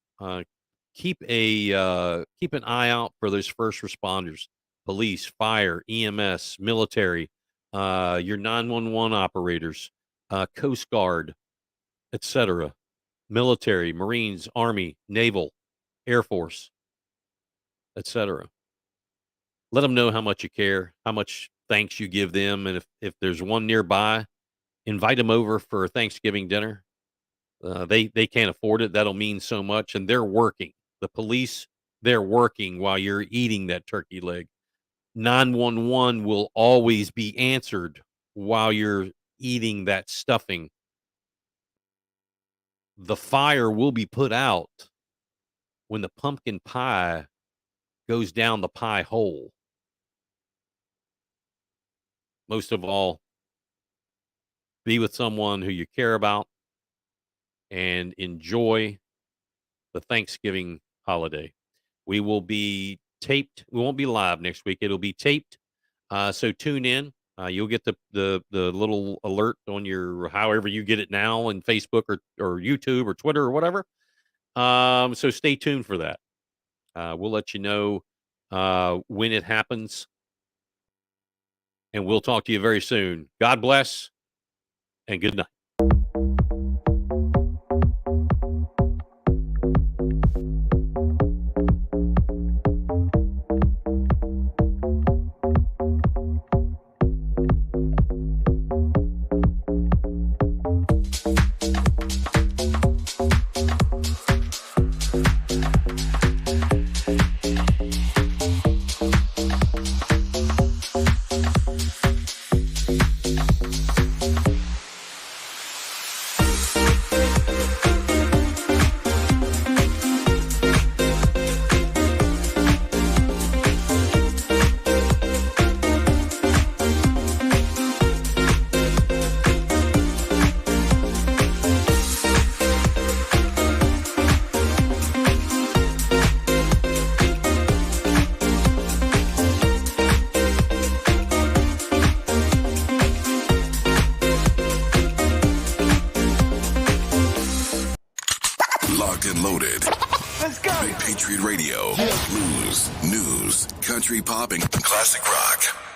Keep an eye out for those first responders, police, fire, EMS, military, your 911 operators, Coast Guard, etc., military, Marines, Army, Naval, Air Force, etc. Let them know how much you care, how much thanks you give them, and if there's one nearby, invite them over for Thanksgiving dinner. They can't afford it. That'll mean so much, and they're working. The police, they're working while you're eating that turkey leg. 911 will always be answered while you're eating that stuffing. The fire will be put out when the pumpkin pie goes down the pie hole. Most of all, be with someone who you care about and enjoy the Thanksgiving holiday. We will be taped. We won't be live next week. It'll be taped. So tune in. You'll get the little alert on your, however you get it now, on Facebook or YouTube or Twitter or whatever. So stay tuned for that. We'll let you know when it happens. And we'll talk to you very soon. God bless and good night. Radio. Blues, news, country pop, and classic rock.